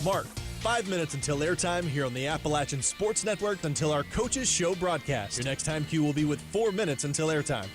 Mark, 5 minutes until airtime here on the Appalachian Sports Network until our Coaches Show broadcast. Your next time cue will be with 4 minutes until airtime.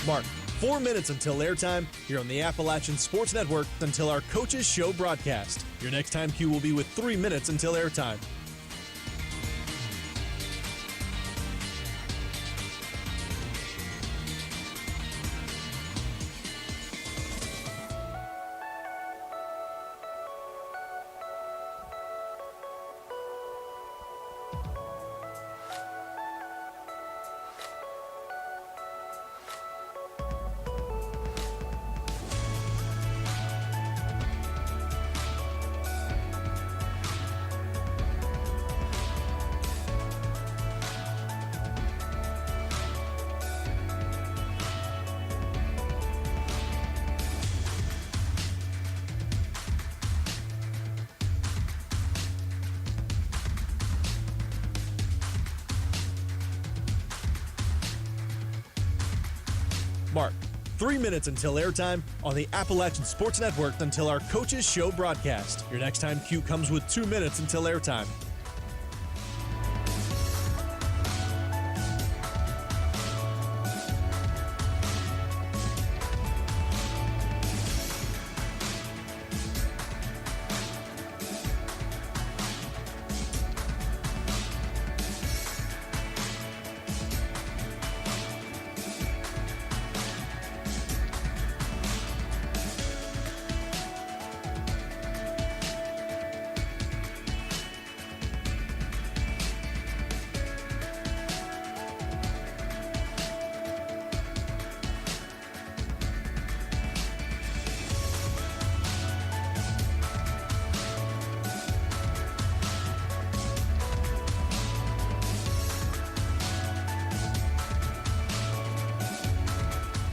Mark, 4 minutes until airtime here on the Appalachian Sports Network until our Coaches Show broadcast. Your next time cue will be with 3 minutes until airtime. Mark, 3 minutes until airtime on the Appalachian Sports Network until our Coaches Show broadcast. Your next time cue comes with 2 minutes until airtime.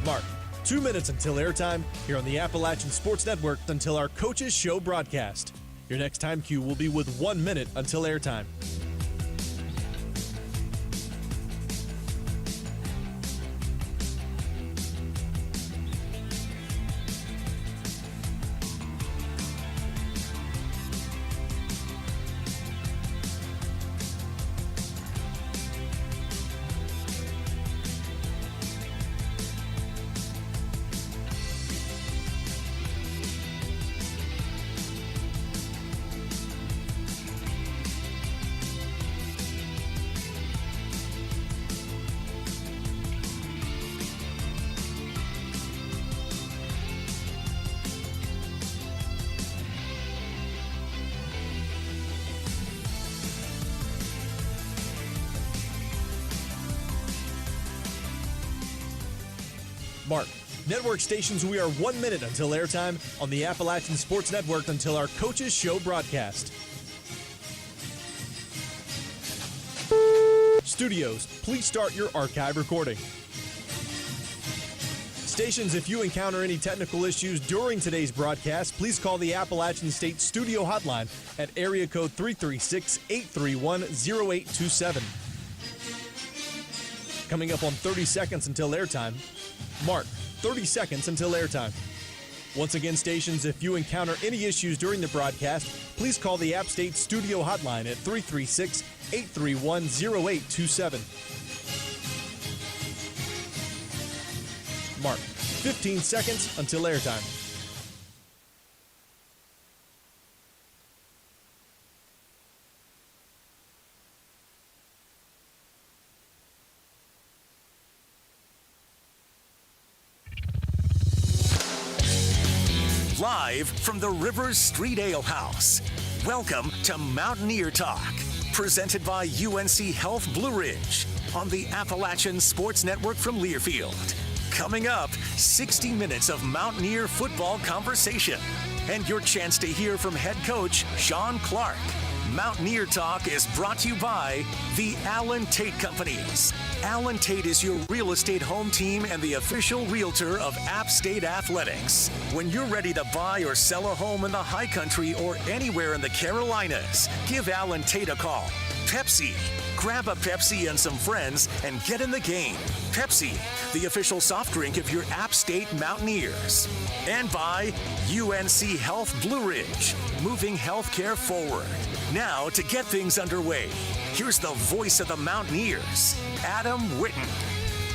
Mark, 2 minutes until airtime here on the Appalachian Sports Network until our Coaches Show broadcast. Your next time cue will be with 1 minute until airtime. Mark, network stations, we are 1 minute until airtime on the Appalachian Sports Network until our Coaches Show broadcast. Studios, please start your archive recording. Stations, if you encounter any technical issues during today's broadcast, please call the Appalachian State Studio Hotline at area code 336-831-0827. Coming up on 30 seconds until airtime. Mark, 30 seconds until airtime. Once again, stations, if you encounter any issues during the broadcast, please call the App State Studio Hotline at 336-831-0827. Mark, 15 seconds until airtime. Live from the Rivers Street Ale House. Welcome to Mountaineer Talk, presented by UNC Health Blue Ridge on the Appalachian Sports Network from Learfield. Coming up, 60 minutes of Mountaineer football conversation and your chance to hear from head coach Shawn Clark. Mountaineer Talk is brought to you by the Allen Tate Companies. Allen Tate is your real estate home team and the official realtor of App State Athletics. When you're ready to buy or sell a home in the high country or anywhere in the Carolinas, give Allen Tate a call. Pepsi. Grab a Pepsi and some friends and get in the game. Pepsi, the official soft drink of your App State Mountaineers. And by UNC Health Blue Ridge, moving healthcare forward. Now, to get things underway, here's the voice of the Mountaineers, Adam Witten.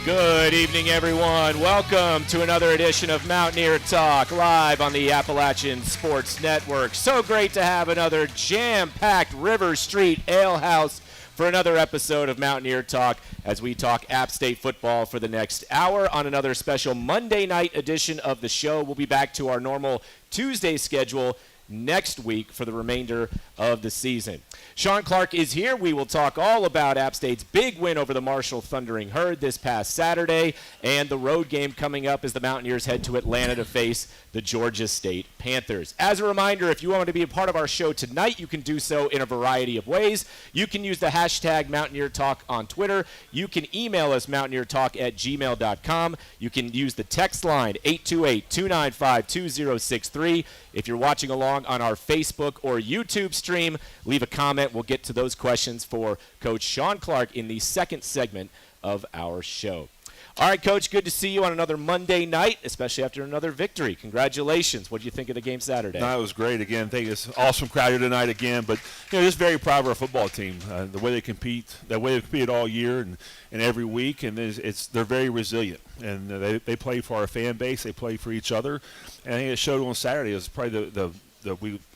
Good evening, everyone. Welcome to another edition of Mountaineer Talk, live on the Appalachian Sports Network. So great to have another jam-packed River Street Ale House for another episode of Mountaineer Talk as we talk App State football for the next hour on another special Monday night edition of the show. We'll be back to our normal Tuesday schedule next week for the remainder of the season. Shawn Clark is here. We will talk all about App State's big win over the Marshall Thundering Herd this past Saturday and the road game coming up as the Mountaineers head to Atlanta to face the Georgia State Panthers. As a reminder, if you want to be a part of our show tonight, you can do so in a variety of ways. You can use the hashtag Mountaineer Talk on Twitter. You can email us mountaineertalk@gmail.com. You can use the text line 828-295-2063. If you're watching along on our Facebook or YouTube stream, leave a comment. We'll get to those questions for Coach Shawn Clark in the second segment of our show. All right, Coach, good to see you on another Monday night, especially after another victory. Congratulations. What did you think of the game Saturday? No, it was great. Again, I think it's an awesome crowd here tonight again. But, just very proud of our football team, the way they compete, that way they've competed all year and every week. And they're very resilient. And they play for our fan base. They play for each other. And I think it showed on Saturday. It was probably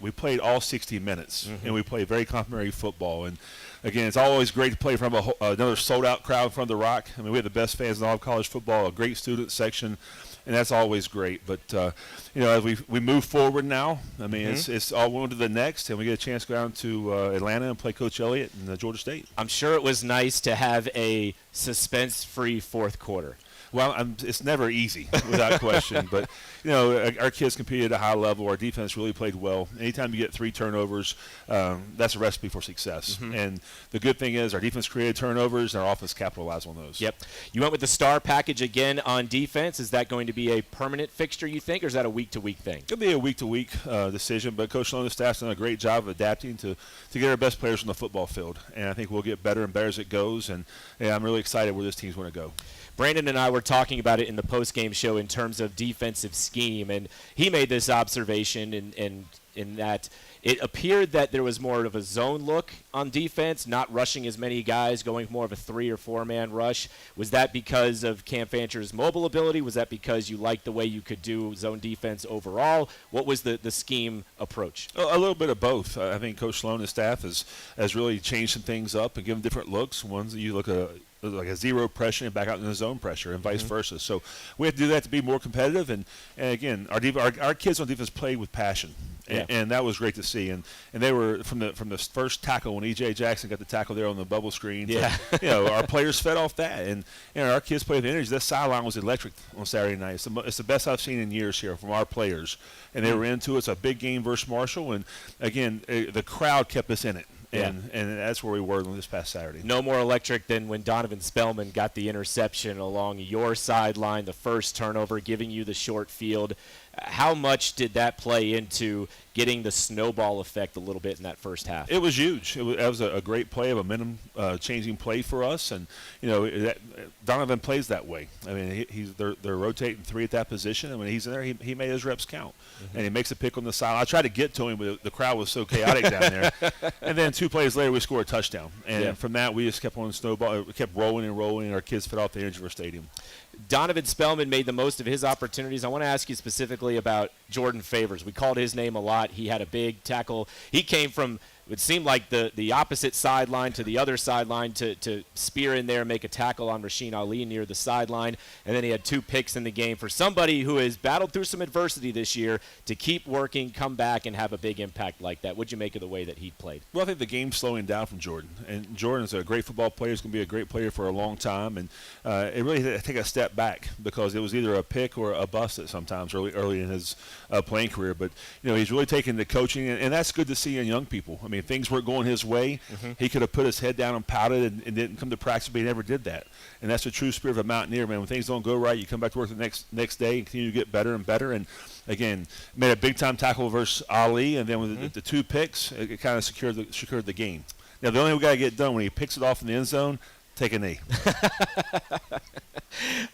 we played all 60 minutes, and we played very complimentary football. And again, it's always great to play from another sold-out crowd in front of the Rock. I mean, we have the best fans in all of college football, a great student section, and that's always great. But as we move forward now, I mean, it's all one to the next, and we get a chance to go down to Atlanta and play Coach Elliott and Georgia State. I'm sure it was nice to have a suspense-free fourth quarter. Well, it's never easy, without question. But, our kids competed at a high level. Our defense really played well. Anytime you get 3 turnovers, that's a recipe for success. And the good thing is our defense created turnovers, and our offense capitalized on those. Yep. You went with the star package again on defense. Is that going to be a permanent fixture, you think, or is that a week-to-week thing? It'll be a week-to-week decision, but Coach Sloan and the staff's done a great job of adapting to get our best players on the football field. And I think we'll get better and better as it goes. And I'm really excited where this team's going to go. Brandon and I were talking about it in the post-game show in terms of defensive scheme, and he made this observation in that it appeared that there was more of a zone look on defense, not rushing as many guys, going more of a 3 or 4-man rush. Was that because of Cam Fancher's mobile ability? Was that because you liked the way you could do zone defense overall? What was the scheme approach? A little bit of both. I think Coach Sloan and his staff has really changed some things up and given different looks. Ones that you look at like a zero pressure and back out in the zone pressure and vice versa. So we have to do that to be more competitive. And again, our kids on defense play with passion. And that was great to see. And they were from the first tackle when E.J. Jackson got the tackle there on the bubble screen. Yeah. Our players fed off that. And our kids played with energy. That sideline was electric on Saturday night. It's the best I've seen in years here from our players. And they were into it. It's a big game versus Marshall. And, again, the crowd kept us in it. And that's where we were this past Saturday. No more electric than when Donovan Spellman got the interception along your sideline, the first turnover, giving you the short field. How much did that play into getting the snowball effect a little bit in that first half? It was huge. That was a great play, a momentum-changing play for us. And, Donovan plays that way. I mean, they're rotating 3 at that position. And when he's in there, he made his reps count. And he makes a pick on the side. I tried to get to him, but the crowd was so chaotic down there. And then 2 plays later, we scored a touchdown. And from that, we just kept on snowball. We kept rolling, and our kids fed off the energy of our stadium. Donovan Spellman made the most of his opportunities. I want to ask you specifically about Jordan Favors. We called his name a lot. He had a big tackle. He came from it seemed like the opposite sideline to the other sideline to spear in there, make a tackle on Rasheen Ali near the sideline, and then he had 2 picks in the game. For somebody who has battled through some adversity this year, to keep working, come back, and have a big impact like that, what'd you make of the way that he played? Well, I think the game's slowing down from Jordan, and Jordan's a great football player. He's going to be a great player for a long time, and it really had to take a step back because it was either a pick or a bust at sometimes early in his playing career. But he's really taken to coaching, and that's good to see in young people. I mean, if things weren't going his way, he could have put his head down and pouted and didn't come to practice, but he never did that. And that's the true spirit of a Mountaineer, man. When things don't go right, you come back to work the next day and continue to get better and better. And again, made a big time tackle versus Ali, and then with the 2 picks, it kind of secured the game. Now the only thing we got to get done when he picks it off in the end zone, take a knee.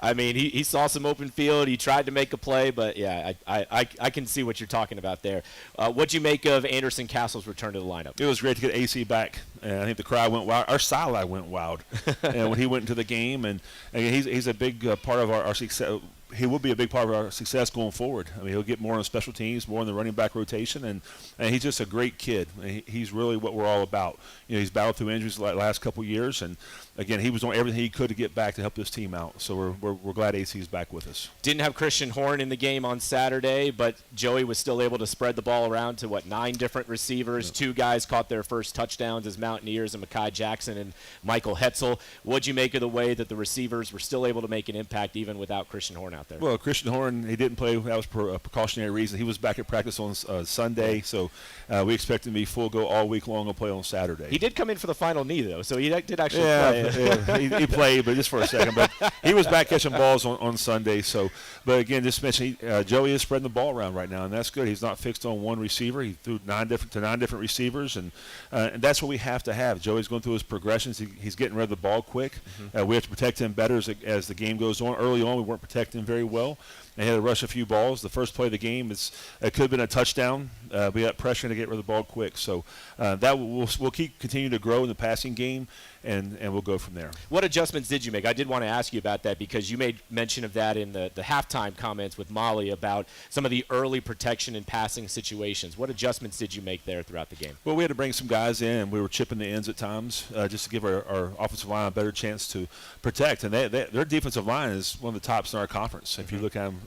I mean, he saw some open field. He tried to make a play, but yeah, I can see what you're talking about there. What'd you make of Anderson Castle's return to the lineup? It was great to get AC back. I think the crowd went wild. Our sideline went wild when he went into the game, and again, he's a big part of our success. He will be a big part of our success going forward. I mean, he'll get more on special teams, more in the running back rotation, and he's just a great kid. He's really what we're all about. He's battled through injuries the last couple of years, and again, he was doing everything he could to get back to help this team out. So we're glad AC's back with us. Didn't have Christian Horn in the game on Saturday, but Joey was still able to spread the ball around to 9 different receivers. Yeah. 2 guys caught their first touchdowns as Mountaineers, and Mekhi Jackson and Michael Hetzel. What'd you make of the way that the receivers were still able to make an impact even without Christian Horn out there? Well, Christian Horn, he didn't play. That was for a precautionary reason. He was back at practice on Sunday, so we expect him to be full go all week long and play on Saturday. He did come in for the final knee, though, so he did actually play. He played, but just for a second. But he was back catching balls on Sunday. So, but again, just mention Joey is spreading the ball around right now, and that's good. He's not fixed on one receiver. He threw 9 different receivers, and that's what we have to have. Joey's going through his progressions. He's getting rid of the ball quick. We have to protect him better as the game goes on. Early on, we weren't protecting him very well. They had to rush a few balls. The first play of the game, it could have been a touchdown. We got pressure to get rid of the ball quick. So that we'll continue to grow in the passing game, and we'll go from there. What adjustments did you make? I did want to ask you about that because you made mention of that in the halftime comments with Molly about some of the early protection and passing situations. What adjustments did you make there throughout the game? Well, we had to bring some guys in, and we were chipping the ends at times just to give our offensive line a better chance to protect. And their defensive line is one of the tops in our conference if you look at them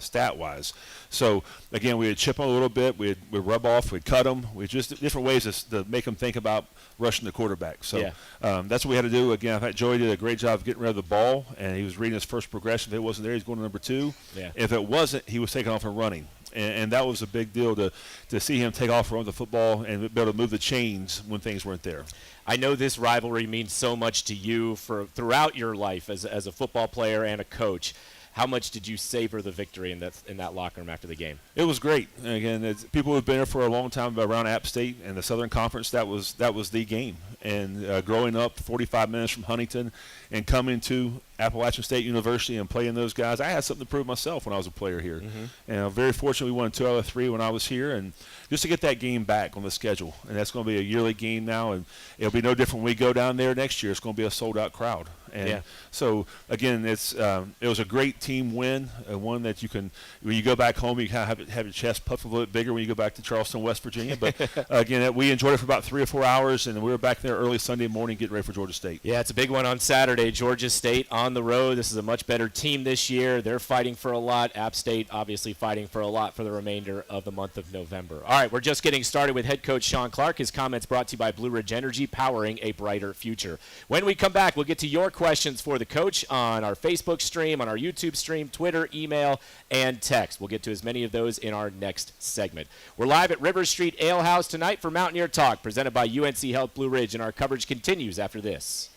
stat-wise. So, again, we would chip them a little bit. We'd rub off. We'd cut them. We'd just different ways to make them think about rushing the quarterback. So that's what we had to do. Again, I thought Joey did a great job of getting rid of the ball, and he was reading his first progression. If it wasn't there, he's going to number 2. Yeah. If it wasn't, he was taking off and running. And that was a big deal to see him take off, run the football, and be able to move the chains when things weren't there. I know this rivalry means so much to you throughout your life as a football player and a coach. How much did you savor the victory in that locker room after the game? It was great. Again, people who have been there for a long time around App State and the Southern Conference, that was the game. And growing up 45 minutes from Huntington and coming to Appalachian State University and playing those guys, I had something to prove myself when I was a player here. And I'm very fortunate we won 2 out of 3 when I was here, and just to get that game back on the schedule. And that's going to be a yearly game now, and it'll be no different when we go down there next year. It's going to be a sold-out crowd. And so, again, it was a great team win, one that you can, when you go back home, you kind of have your chest puffed a little bit bigger when you go back to Charleston, West Virginia. But, again, we enjoyed it for about 3 or 4 hours, and we were back there early Sunday morning getting ready for Georgia State. Yeah, it's a big one on Saturday. Georgia State on the road. This is a much better team this year. They're fighting for a lot. App State obviously fighting for a lot for the remainder of the month of November. All right, we're just getting started with head coach Shawn Clark. His comments brought to you by Blue Ridge Energy, powering a brighter future. When we come back, we'll get to your questions for the coach on our Facebook stream, on our YouTube stream, Twitter, email, and text. We'll get to as many of those in our next segment. We're live at Rivers Street Ale House tonight for Mountaineer Talk, presented by UNC Health Blue Ridge, and our coverage continues after this.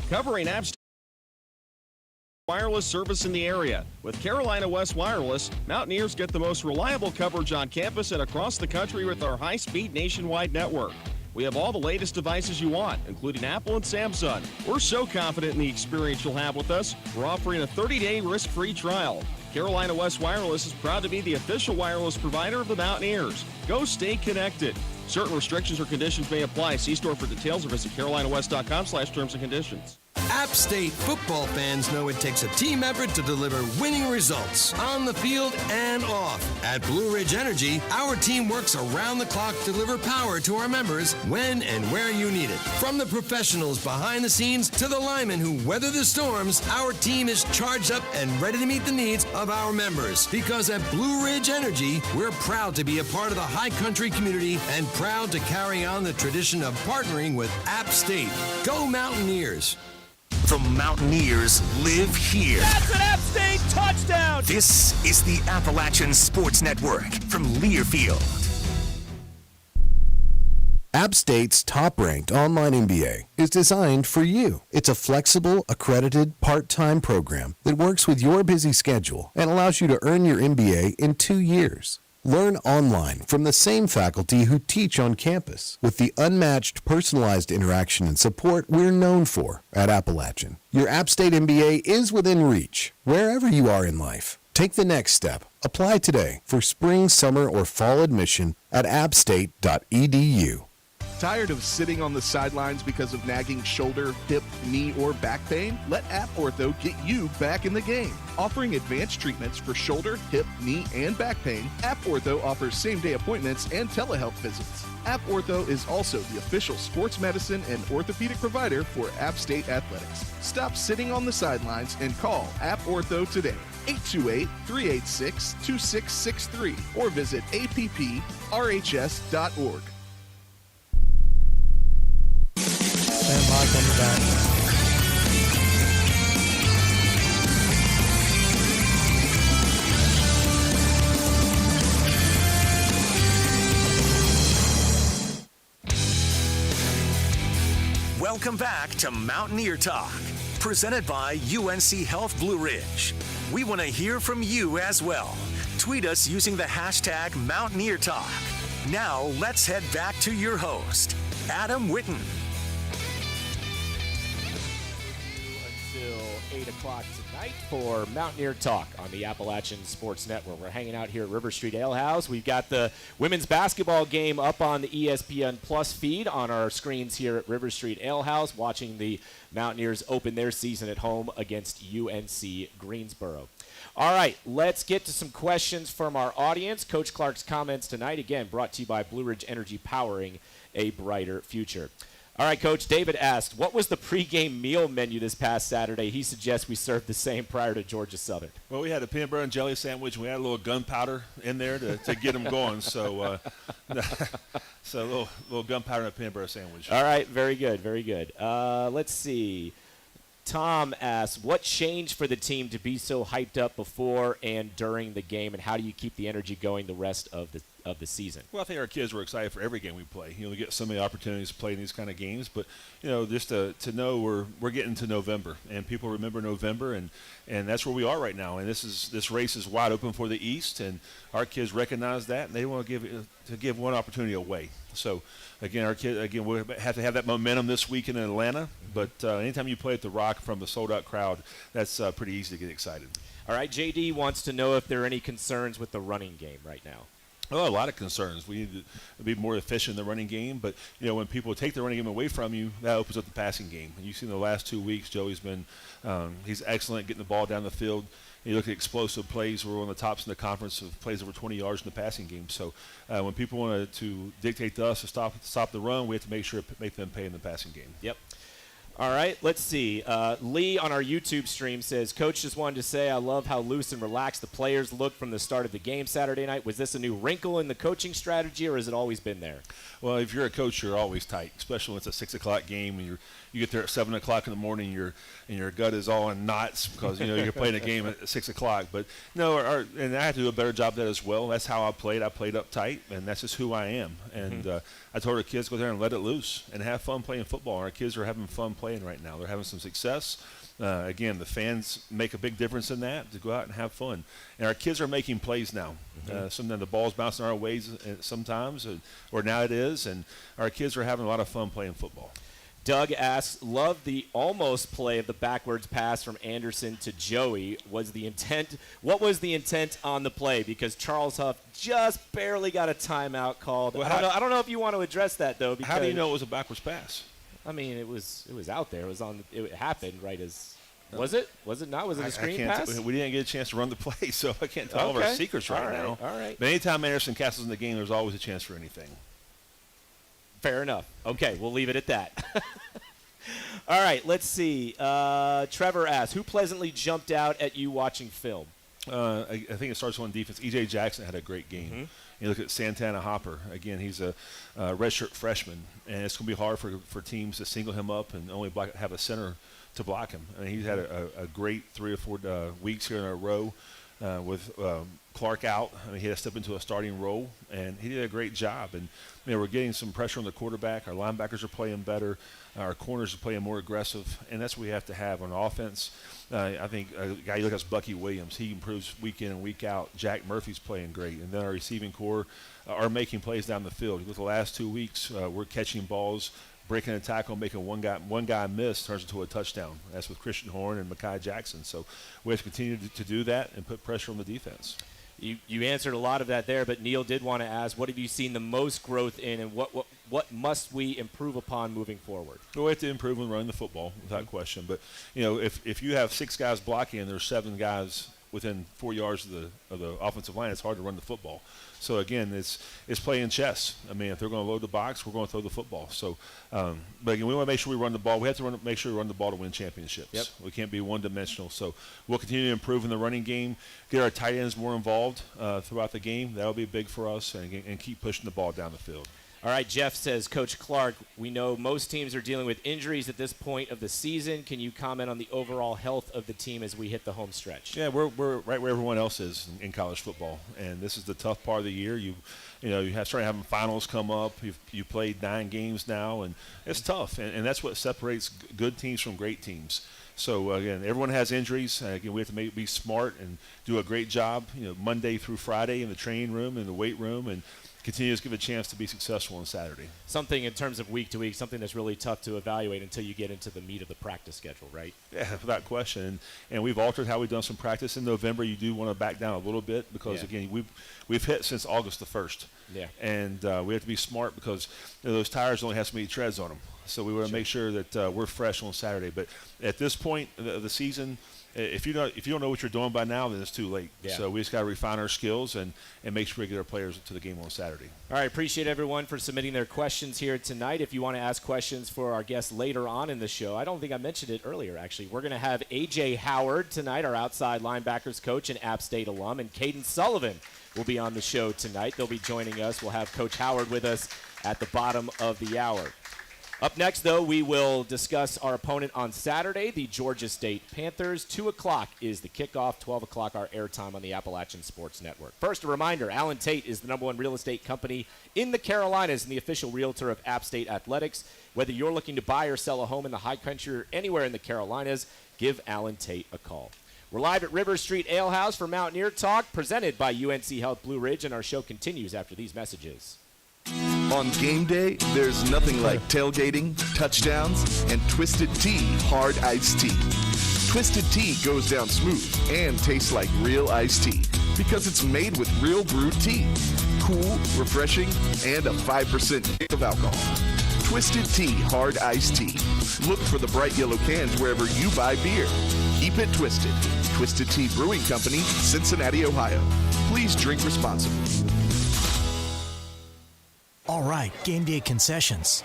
Covering App State wireless service in the area. With Carolina West Wireless, Mountaineers get the most reliable coverage on campus and across the country with our high-speed nationwide network. We have all the latest devices you want, including Apple and Samsung. We're so confident in the experience you'll have with us, we're offering a 30-day risk-free trial. Carolina West Wireless is proud to be the official wireless provider of the Mountaineers. Go stay connected. Certain restrictions or conditions may apply. See store for details or visit carolinawest.com/terms and conditions. App State football fans know it takes a team effort to deliver winning results on the field and off. At Blue Ridge Energy, our team works around the clock to deliver power to our members when and where you need it. From the professionals behind the scenes to the linemen who weather the storms, our team is charged up and ready to meet the needs of our members. Because at Blue Ridge Energy, we're proud to be a part of the high country community and proud to carry on the tradition of partnering with App State. Go Mountaineers! The Mountaineers live here. That's an App State touchdown! This is the Appalachian Sports Network from Learfield. App State's top-ranked online MBA is designed for you. It's a flexible, accredited, part-time program that works with your busy schedule and allows you to earn your MBA in 2 years. Learn online from the same faculty who teach on campus with the unmatched personalized interaction and support we're known for at Appalachian. Your App State MBA is within reach, wherever you are in life. Take the next step. Apply today for spring, summer, or fall admission at appstate.edu. Tired of sitting on the sidelines because of nagging shoulder, hip, knee, or back pain? Let App Ortho get you back in the game. Offering advanced treatments for shoulder, hip, knee, and back pain, App Ortho offers same-day appointments and telehealth visits. App Ortho is also the official sports medicine and orthopedic provider for App State Athletics. Stop sitting on the sidelines and call App Ortho today. 828-386-2663 or visit apprhs.org. Stand by, coming back. Welcome back to Mountaineer Talk, presented by UNC Health Blue Ridge. We want to hear from you as well. Tweet us using the hashtag Mountaineer Talk. Now let's head back to your host, Adam Witten. Until 8 o'clock tonight for Mountaineer Talk on the Appalachian Sports Network. We're hanging out here at River Street Ale House. We've got the women's basketball game up on the ESPN Plus feed on our screens here at River Street Ale House, watching the Mountaineers open their season at home against UNC Greensboro. All right, let's get to some questions from our audience. Coach Clark's comments tonight, again, brought to you by Blue Ridge Energy, powering a brighter future. All right, Coach, David asked, what was the pregame meal menu this past Saturday? He suggests we serve the same prior to Georgia Southern. Well, we had a peanut butter and jelly sandwich, and we had a little gunpowder in there to get them going. So, so a little gunpowder and a peanut butter sandwich. All right, very good, very good. Let's see. Tom asks, what changed for the team to be so hyped up before and during the game, and how do you keep the energy going the rest of the season? Well, I think our kids were excited for every game we play. We get so many opportunities to play in these kind of games, but just to know we're getting to November, and people remember November, and that's where we are right now. And this race is wide open for the East, and our kids recognize that, and they want to give one opportunity away. So again, our kids we have to have that momentum this week in Atlanta. But anytime you play at the Rock from a sold-out crowd, that's pretty easy to get excited. All right, JD wants to know if there are any concerns with the running game right now. Oh, a lot of concerns. We need to be more efficient in the running game. But, when people take the running game away from you, that opens up the passing game. And you've seen the last 2 weeks, Joey's been he's excellent getting the ball down the field. You look at explosive plays. We're one of the tops in the conference of plays over 20 yards in the passing game. So when people want to dictate to us to stop the run, we have to make them pay in the passing game. Yep. All right, let's see. Lee on our YouTube stream says, Coach just wanted to say I love how loose and relaxed the players looked from the start of the game Saturday night. Was this a new wrinkle in the coaching strategy, or has it always been there? Well, if you're a coach, you're always tight, especially when it's a 6 o'clock game and you get there at 7 o'clock in the morning, and your gut is all in knots because you're playing a game at 6 o'clock. But no, and I have to do a better job of that as well. That's how I played. I played up tight, and that's just who I am. And I told our kids, go there and let it loose and have fun playing football. Our kids are having fun playing right now. They're having some success. Again, the fans make a big difference in that, to go out and have fun. And our kids are making plays now. Sometimes the ball's bouncing our ways sometimes, or now it is, and our kids are having a lot of fun playing football. Doug asks, love the almost play of the backwards pass from Anderson to Joey. What was the intent on the play? Because Charles Huff just barely got a timeout called. Well, I don't know if you want to address that, though. How do you know it was a backwards pass? I mean, it was out there. It happened right as. Was it? Was it not? Was it a screen pass? We didn't get a chance to run the play, so I can't tell all of our secrets right now. All right. But anytime Anderson Castle's in the game, there's always a chance for anything. Fair enough. Okay, we'll leave it at that. All right, let's see. Trevor asks, who pleasantly jumped out at you watching film? I think it starts on defense. E.J. Jackson had a great game. Mm-hmm. You look at Santana Hopper. Again, he's a redshirt freshman, and it's going to be hard for teams to single him up and only have a center to block him. I mean, he's had a great 3 or 4 weeks here in a row with Clark out. I mean, he had to step into a starting role, and he did a great job. And we're getting some pressure on the quarterback. Our linebackers are playing better. Our corners are playing more aggressive, and that's what we have to have on offense. I think a guy you look at is Bucky Williams. He improves week in and week out. Jack Murphy's playing great, and then our receiving core are making plays down the field. You look at the last 2 weeks, we're catching balls, breaking a tackle, making one guy miss turns into a touchdown. That's with Christian Horn and Mekhi Jackson. So we have to continue to do that and put pressure on the defense. You answered a lot of that there, but Neil did want to ask, what have you seen the most growth in, and what must we improve upon moving forward? Well, we have to improve on running the football, without question. But, if you have 6 guys blocking and there's 7 guys within 4 yards of the offensive line, it's hard to run the football. So, again, it's playing chess. I mean, if they're going to load the box, we're going to throw the football. So, but again, we want to make sure we run the ball. We have to make sure we run the ball to win championships. Yep. We can't be one-dimensional. So we'll continue to improve in the running game, get our tight ends more involved throughout the game. That'll be big for us, and keep pushing the ball down the field. All right, Jeff says, Coach Clark, we know most teams are dealing with injuries at this point of the season. Can you comment on the overall health of the team as we hit the home stretch? Yeah, we're right where everyone else is in college football, and this is the tough part of the year. You have started having finals come up. You've played 9 games now, and it's tough, and that's what separates good teams from great teams. So, again, everyone has injuries. Again, we have to be smart and do a great job, Monday through Friday in the training room, in the weight room, and continue to give a chance to be successful on Saturday. Something in terms of week to week, something that's really tough to evaluate until you get into the meat of the practice schedule, right? Yeah, without question. And we've altered how we've done some practice. In November, you do want to back down a little bit because, again, we've hit since August the 1st. Yeah. And we have to be smart because those tires only have so many treads on them. So we want to make sure that we're fresh on Saturday. But at this point of the season, if you don't know what you're doing by now, then it's too late. Yeah. So we just got to refine our skills and make sure we get our players to the game on Saturday. All right, appreciate everyone for submitting their questions here tonight. If you want to ask questions for our guests later on in the show, I don't think I mentioned it earlier, actually. We're going to have A.J. Howard tonight, our outside linebackers coach and App State alum, and Kaden Sullivan will be on the show tonight. They'll be joining us. We'll have Coach Howard with us at the bottom of the hour. Up next, though, we will discuss our opponent on Saturday, the Georgia State Panthers. 2 o'clock is the kickoff, 12 o'clock our airtime on the Appalachian Sports Network. First, a reminder, Allen Tate is the #1 real estate company in the Carolinas and the official realtor of App State Athletics. Whether you're looking to buy or sell a home in the high country or anywhere in the Carolinas, give Allen Tate a call. We're live at River Street Ale House for Mountaineer Talk, presented by UNC Health Blue Ridge, and our show continues after these messages. On game day, there's nothing like tailgating, touchdowns, and Twisted Tea hard iced tea. Twisted Tea goes down smooth and tastes like real iced tea because it's made with real brewed tea. Cool, refreshing, and a 5% of alcohol. Twisted Tea hard iced tea. Look for the bright yellow cans wherever you buy beer. Keep it twisted. Twisted Tea Brewing Company, Cincinnati, Ohio. Please drink responsibly. All right, game day concessions.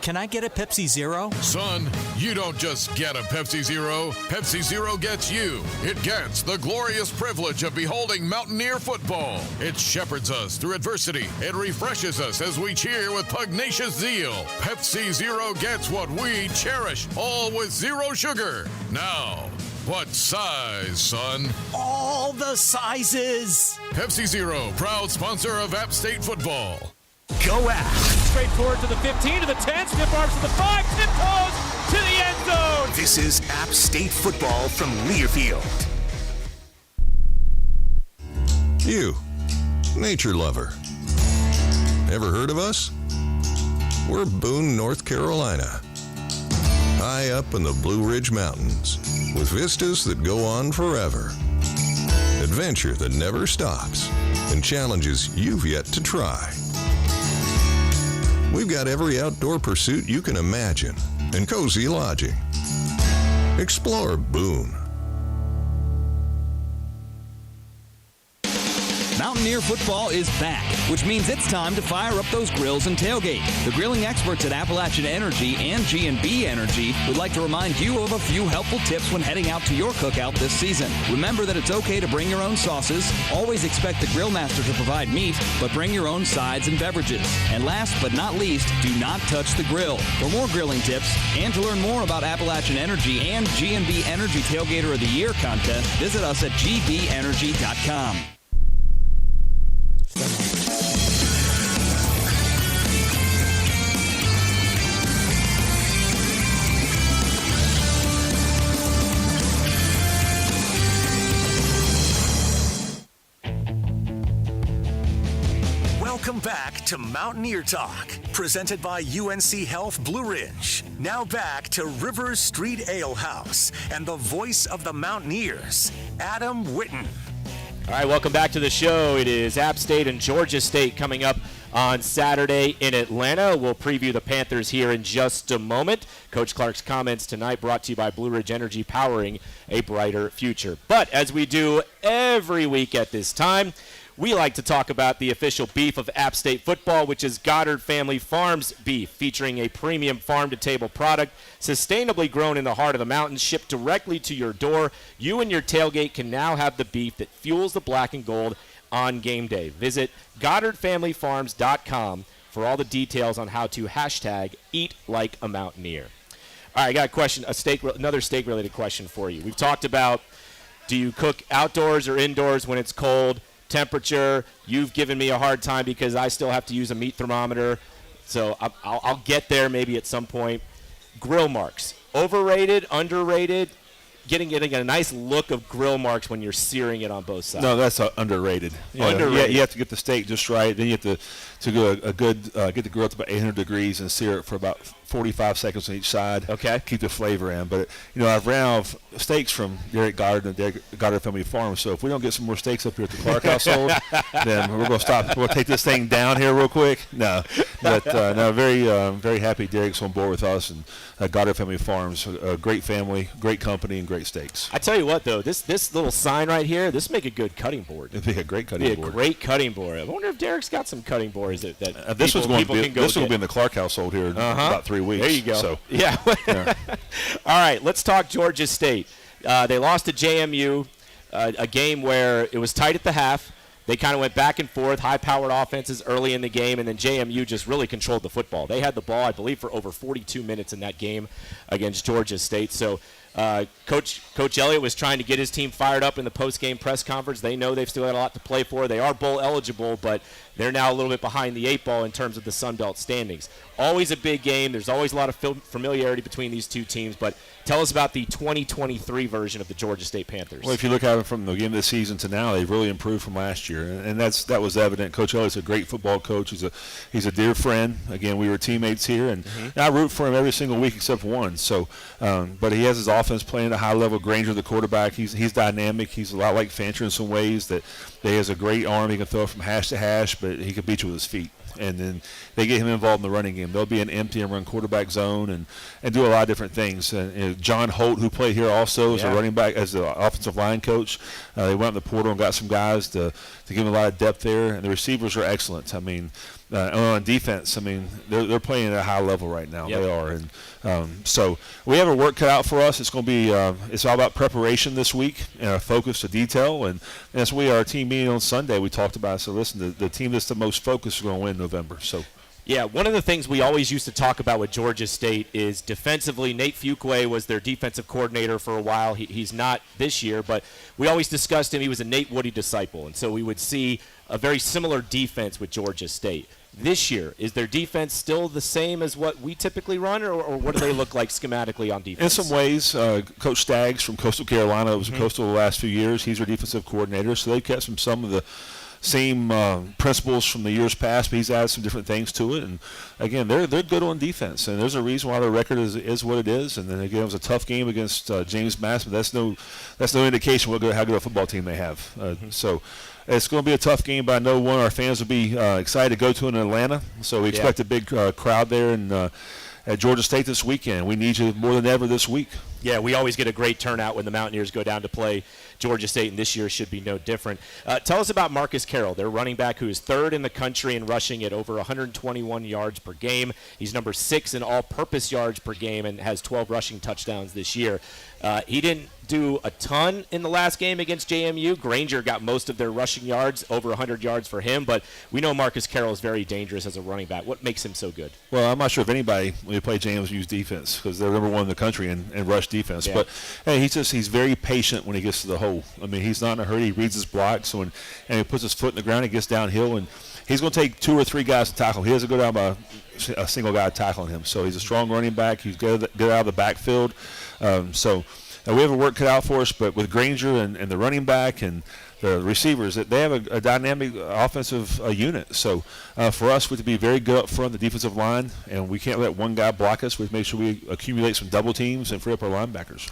Can I get a Pepsi Zero? Son, you don't just get a Pepsi Zero. Pepsi Zero gets you. It gets the glorious privilege of beholding Mountaineer football. It shepherds us through adversity. It refreshes us as we cheer with pugnacious zeal. Pepsi Zero gets what we cherish, all with zero sugar. Now, what size, son? All the sizes! Pepsi Zero, proud sponsor of App State football. Go App. Straight forward to the 15, to the 10, stiff arms to the 5, tiptoes to the end zone. This is App State football from Learfield. You, nature lover. Ever heard of us? We're Boone, North Carolina. High up in the Blue Ridge Mountains, with vistas that go on forever. Adventure that never stops, and challenges you've yet to try. We've got every outdoor pursuit you can imagine and cozy lodging. Explore Boone. Mountaineer football is back, which means it's time to fire up those grills and tailgate. The grilling experts at Appalachian Energy and G&B Energy would like to remind you of a few helpful tips when heading out to your cookout this season. Remember that it's okay to bring your own sauces. Always expect the grill master to provide meat, but bring your own sides and beverages. And last but not least, do not touch the grill. For more grilling tips and to learn more about Appalachian Energy and G&B Energy Tailgater of the Year contest, visit us at gbenergy.com. Welcome back to Mountaineer Talk, presented by UNC Health Blue Ridge. Now back to Rivers Street Ale House and the voice of the Mountaineers, Adam Witten. All right, welcome back to the show. It is App State and Georgia State coming up on Saturday in Atlanta. We'll preview the Panthers here in just a moment. Coach Clark's comments tonight brought to you by Blue Ridge Energy, powering a brighter future. But as we do every week at this time, we like to talk about the official beef of App State football, which is Goddard Family Farms beef, featuring a premium farm-to-table product, sustainably grown in the heart of the mountains, shipped directly to your door. You and your tailgate can now have the beef that fuels the black and gold on game day. Visit GoddardFamilyFarms.com for all the details on how to hashtag eat like a Mountaineer. All right, I got a question, another steak-related question for you. We've talked about, do you cook outdoors or indoors when it's cold? Temperature. You've given me a hard time because I still have to use a meat thermometer, so I'll get there maybe at some point. Grill marks, overrated, underrated? Getting a nice look of grill marks when you're searing it on both sides. No, that's underrated. Underrated. You have to get the steak just right. Then you have to go get the grill to about 800 degrees and sear it for about 45 seconds on each side. Okay. Keep the flavor in. But I've ran out of steaks from Derek Goddard and Derek Goddard Family Farms. So if we don't get some more steaks up here at the Clark household, then we're going to stop. We'll take this thing down here real quick. No, but no, very happy Derek's on board with us and Goddard Family Farms. A great family, great company, and great steaks. I tell you what, though, this little sign right here, this make a good cutting board. It'd be a great cutting board. A great cutting board. I wonder if Derek's got some cutting boars that this people can go This will be in the Clark household here in about 3 weeks. There you go. So. Yeah. All right, let's talk Georgia State. They lost to JMU, a game where it was tight at the half. They kind of went back and forth, high-powered offenses early in the game, and then JMU just really controlled the football. They had the ball, I believe, for over 42 minutes in that game against Georgia State. So Coach Elliott was trying to get his team fired up in the post-game press conference. They know they've still got a lot to play for. They are bowl eligible, but they're now a little bit behind the 8 ball in terms of the Sun Belt standings. Always a big game. There's always a lot of familiarity between these two teams, but tell us about the 2023 version of the Georgia State Panthers. Well, if you look at it from the beginning of the season to now, they've really improved from last year, and that was evident. Coach Elliott's a great football coach. He's a dear friend. Again, we were teammates here, and I root for him every single week except one. So, but he has his offense playing at a high level. Granger, the quarterback, he's dynamic. He's a lot like Fancher in some ways. That he has a great arm. He can throw from hash to hash, but he can beat you with his feet. And then they get him involved in the running game. They'll be an empty and run quarterback zone and do a lot of different things. And John Holt, who played here also as a running back, as the offensive line coach, they went in the portal and got some guys to give him a lot of depth there. And the receivers are excellent. I mean, on defense, I mean, they're playing at a high level right now. Yep. They are. And so we have a work cut out for us. It's going to be it's all about preparation this week and our focus to detail. And as we our team meeting on Sunday, we talked about, so listen, the team that's the most focused is going to win in November. So. Yeah, one of the things we always used to talk about with Georgia State is defensively. Nate Fuqua was their defensive coordinator for a while. He's not this year, but we always discussed him. He was a Nate Woody disciple, and so we would see a very similar defense with Georgia State. This year, is their defense still the same as what we typically run, or what do they look like schematically on defense? In some ways, Coach Staggs from Coastal Carolina was Coastal the last few years. He's their defensive coordinator, so they've kept some of the same principles from the years past, but he's added some different things to it. And again, they're good on defense, and there's a reason why their record is what it is. And then again, it was a tough game against James Madison, but that's no indication how good a football team they have. So it's going to be a tough game, but I know one of our fans will be excited to go to in Atlanta. So we expect a big crowd there at Georgia State this weekend. We need you more than ever this week. Yeah, we always get a great turnout when the Mountaineers go down to play Georgia State, and this year should be no different. Tell us about Marcus Carroll, their running back, who is third in the country in rushing at over 121 yards per game. He's number 6 in all-purpose yards per game and has 12 rushing touchdowns this year. He didn't do a ton in the last game against JMU. Granger got most of their rushing yards, over 100 yards for him, but we know Marcus Carroll is very dangerous as a running back. What makes him so good? Well, I'm not sure if anybody, when they play JMU's defense, because they're number 1 in the country in rush defense. Yeah. But hey, he's very patient when he gets to the hole. I mean, he's not in a hurry. He reads his blocks, and he puts his foot in the ground. He gets downhill, and he's going to take 2 or 3 guys to tackle. He doesn't go down by a single guy tackling him. So he's a strong running back. He's good out of the backfield. We have a work cut out for us, but with Granger and the running back and the receivers, they have a dynamic offensive unit. So for us, we have to be very good up front, the defensive line, and we can't let one guy block us. We have to make sure we accumulate some double teams and free up our linebackers.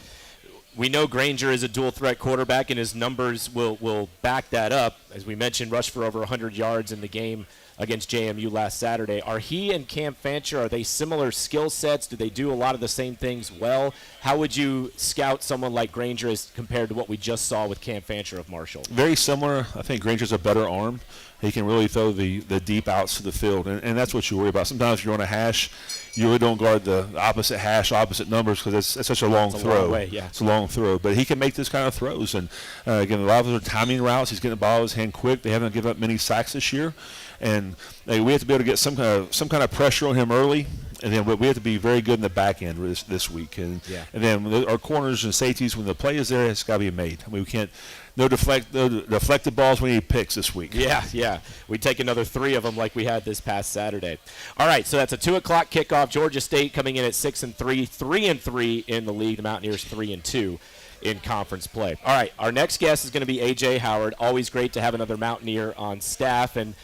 We know Granger is a dual-threat quarterback, and his numbers will back that up. As we mentioned, rushed for over 100 yards in the game against JMU last Saturday. Are he and Cam Fancher, are they similar skill sets? Do they do a lot of the same things well? How would you scout someone like Granger as compared to what we just saw with Cam Fancher of Marshall? Very similar. I think Granger's a better arm. He can really throw the deep outs to the field, and that's what you worry about. Sometimes if you're on a hash, you really don't guard the opposite hash, opposite numbers, because it's such a long throw. Long way, yeah. It's a long throw, but he can make this kind of throws. And again, a lot of those are timing routes. He's getting the ball in his hand quick. They haven't given up many sacks this year, and we have to be able to get some kind of pressure on him early. And then we have to be very good in the back end this week. And then our corners and safeties, when the play is there, it's got to be made. I mean, we can't no deflected balls. We need picks this week. Yeah. We take another 3 of them like we had this past Saturday. All right, so that's a 2 o'clock kickoff. Georgia State coming in at 6-3, 3-3 in the league. The Mountaineers 3-2 in conference play. All right, our next guest is going to be A.J. Howard. Always great to have another Mountaineer on staff. And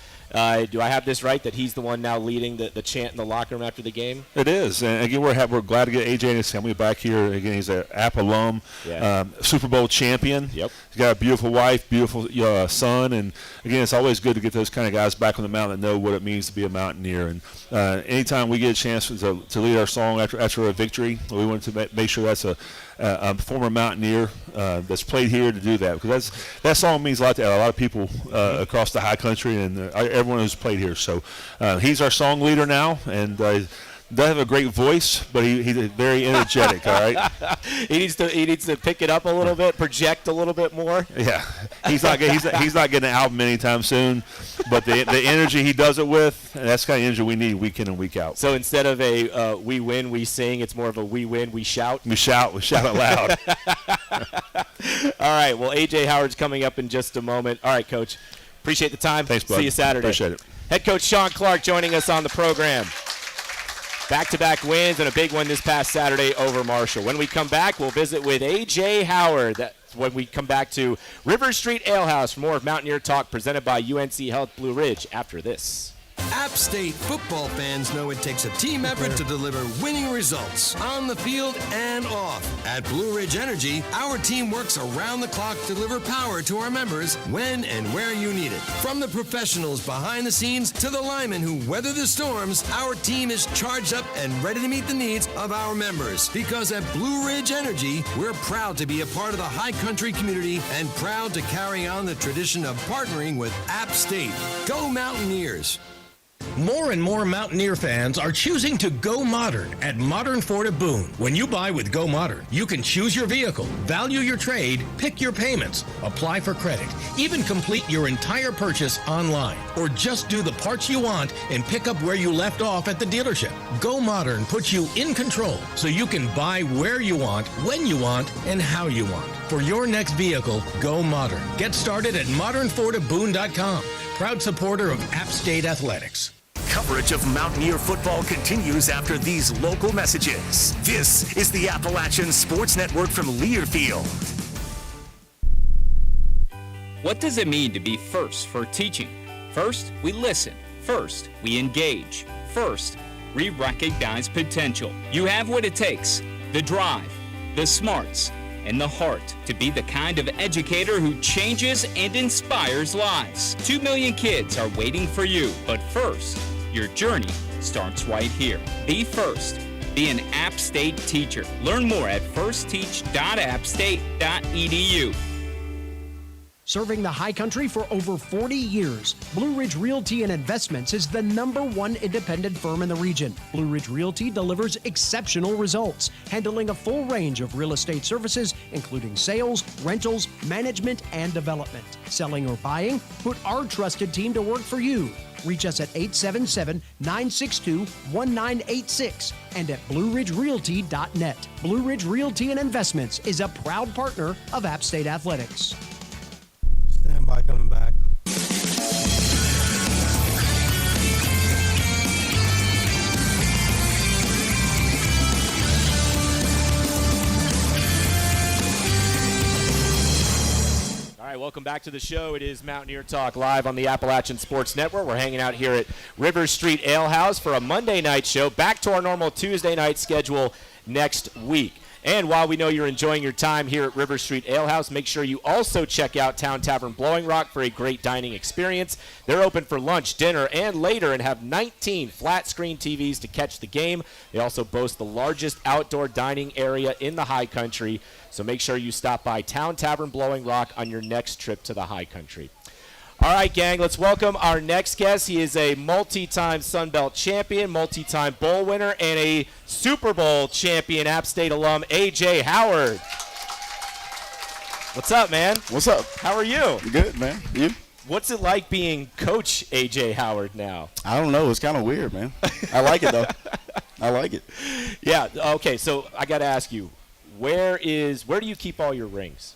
do I have this right, that he's the one now leading the chant in the locker room after the game? It is. And again, we're glad to get A.J. and his family back here. Again, he's an App alum, Super Bowl champion. Yep. He's got a beautiful wife, beautiful son. And again, it's always good to get those kind of guys back on the mountain that know what it means to be a Mountaineer. And anytime we get a chance to lead our song after a victory, we want to make sure that's a former Mountaineer that's played here to do that, because that song means a lot to a lot of people across the high country and everyone who's played here. So he's our song leader now, and doesn't have a great voice, but he's very energetic. All right. He needs to pick it up a little bit, project a little bit more. Yeah, he's not getting an album anytime soon, but the energy he does it with, that's the kind of energy we need week in and week out. So instead of a we win, we sing, it's more of a we win, we shout. We shout it loud. All right. Well, A.J. Howard's coming up in just a moment. All right, Coach. Appreciate the time. Thanks, bud. See you Saturday. Appreciate it. Head coach Shawn Clark joining us on the program. Back-to-back wins and a big one this past Saturday over Marshall. When we come back, we'll visit with A.J. Howard. That's when we come back to River Street Alehouse for more of Mountaineer Talk presented by UNC Health Blue Ridge after this. App State football fans know it takes a team effort to deliver winning results on the field and off. At Blue Ridge Energy, our team works around the clock to deliver power to our members when and where you need it. From the professionals behind the scenes to the linemen who weather the storms, our team is charged up and ready to meet the needs of our members. Because at Blue Ridge Energy, we're proud to be a part of the high country community and proud to carry on the tradition of partnering with App State. Go Mountaineers! More and more Mountaineer fans are choosing to go modern at Modern Ford of Boone. When you buy with Go Modern, you can choose your vehicle, value your trade, pick your payments, apply for credit, even complete your entire purchase online, or just do the parts you want and pick up where you left off at the dealership. Go Modern puts you in control so you can buy where you want, when you want, and how you want. For your next vehicle, go modern. Get started at modernfordofboone.com. Proud supporter of App State Athletics. Coverage of Mountaineer football continues after these local messages. This is the Appalachian Sports Network from Learfield. What does it mean to be first for teaching? First, we listen. First, we engage. First, we recognize potential. You have what it takes: the drive, the smarts, and the heart to be the kind of educator who changes and inspires lives. 2 million kids are waiting for you, but first, your journey starts right here. Be first. Be an App State teacher. Learn more at firstteach.appstate.edu. Serving the high country for over 40 years, Blue Ridge Realty and Investments is the #1 independent firm in the region. Blue Ridge Realty delivers exceptional results, handling a full range of real estate services, including sales, rentals, management, and development. Selling or buying? Put our trusted team to work for you. Reach us at 877-962-1986 and at BlueRidgeRealty.net. Blue Ridge Realty and Investments is a proud partner of App State Athletics. Stand by, coming back. All right, welcome back to the show. It is Mountaineer Talk live on the Appalachian Sports Network. We're hanging out here at River Street Ale House for a Monday night show. Back to our normal Tuesday night schedule next week. And while we know you're enjoying your time here at River Street Ale House, make sure you also check out Town Tavern Blowing Rock for a great dining experience. They're open for lunch, dinner, and later and have 19 flat-screen TVs to catch the game. They also boast the largest outdoor dining area in the high country. So make sure you stop by Town Tavern Blowing Rock on your next trip to the high country. All right, gang, let's welcome our next guest. He is a multi-time Sun Belt champion, multi-time bowl winner, and a Super Bowl champion App State alum, A.J. Howard. What's up, man? What's up? How are you? Good, man. You? What's it like being Coach A.J. Howard now? I don't know. It's kind of weird, man. I like it, though. I like it. Yeah, okay, so I got to ask you, where do you keep all your rings?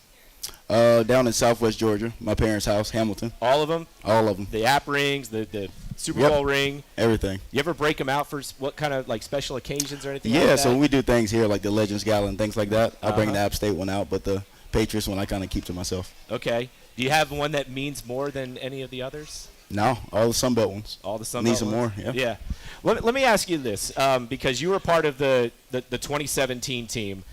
Down in Southwest Georgia, my parents' house, Hamilton. All of them? All of them. The app rings, the Super Bowl ring. Everything. You ever break them out for what kind of like special occasions or anything? Yeah, like that? so when we do things here like the Legends Gala and things like that, I bring the App State one out, but the Patriots one I kind of keep to myself. Okay. Do you have one that means more than any of the others? No, all the Sun Belt ones. All the Sun Need Belt some ones? more, yeah. Let me ask you this, because you were part of the 2017 team.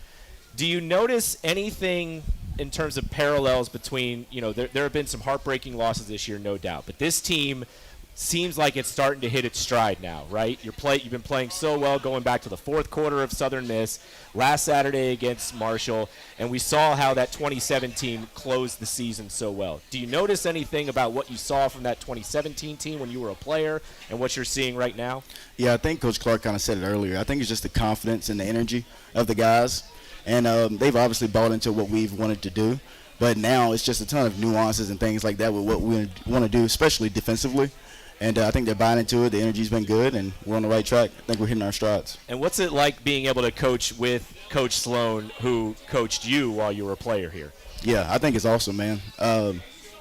Do you notice anything in terms of parallels between, there have been some heartbreaking losses this year, no doubt, but this team seems like it's starting to hit its stride now, right? You've been playing so well going back to the fourth quarter of Southern Miss, last Saturday against Marshall, and we saw how that 2017 closed the season so well. Do you notice anything about what you saw from that 2017 team when you were a player and what you're seeing right now? Yeah, I think Coach Clark kind of said it earlier. I think it's just the confidence and the energy of the guys. And they've obviously bought into what we've wanted to do. But now it's just a ton of nuances and things like that with what we want to do, especially defensively. And I think they're buying into it. The energy's been good, and we're on the right track. I think we're hitting our strides. And what's it like being able to coach with Coach Sloan, who coached you while you were a player here? Yeah, I think it's awesome, man.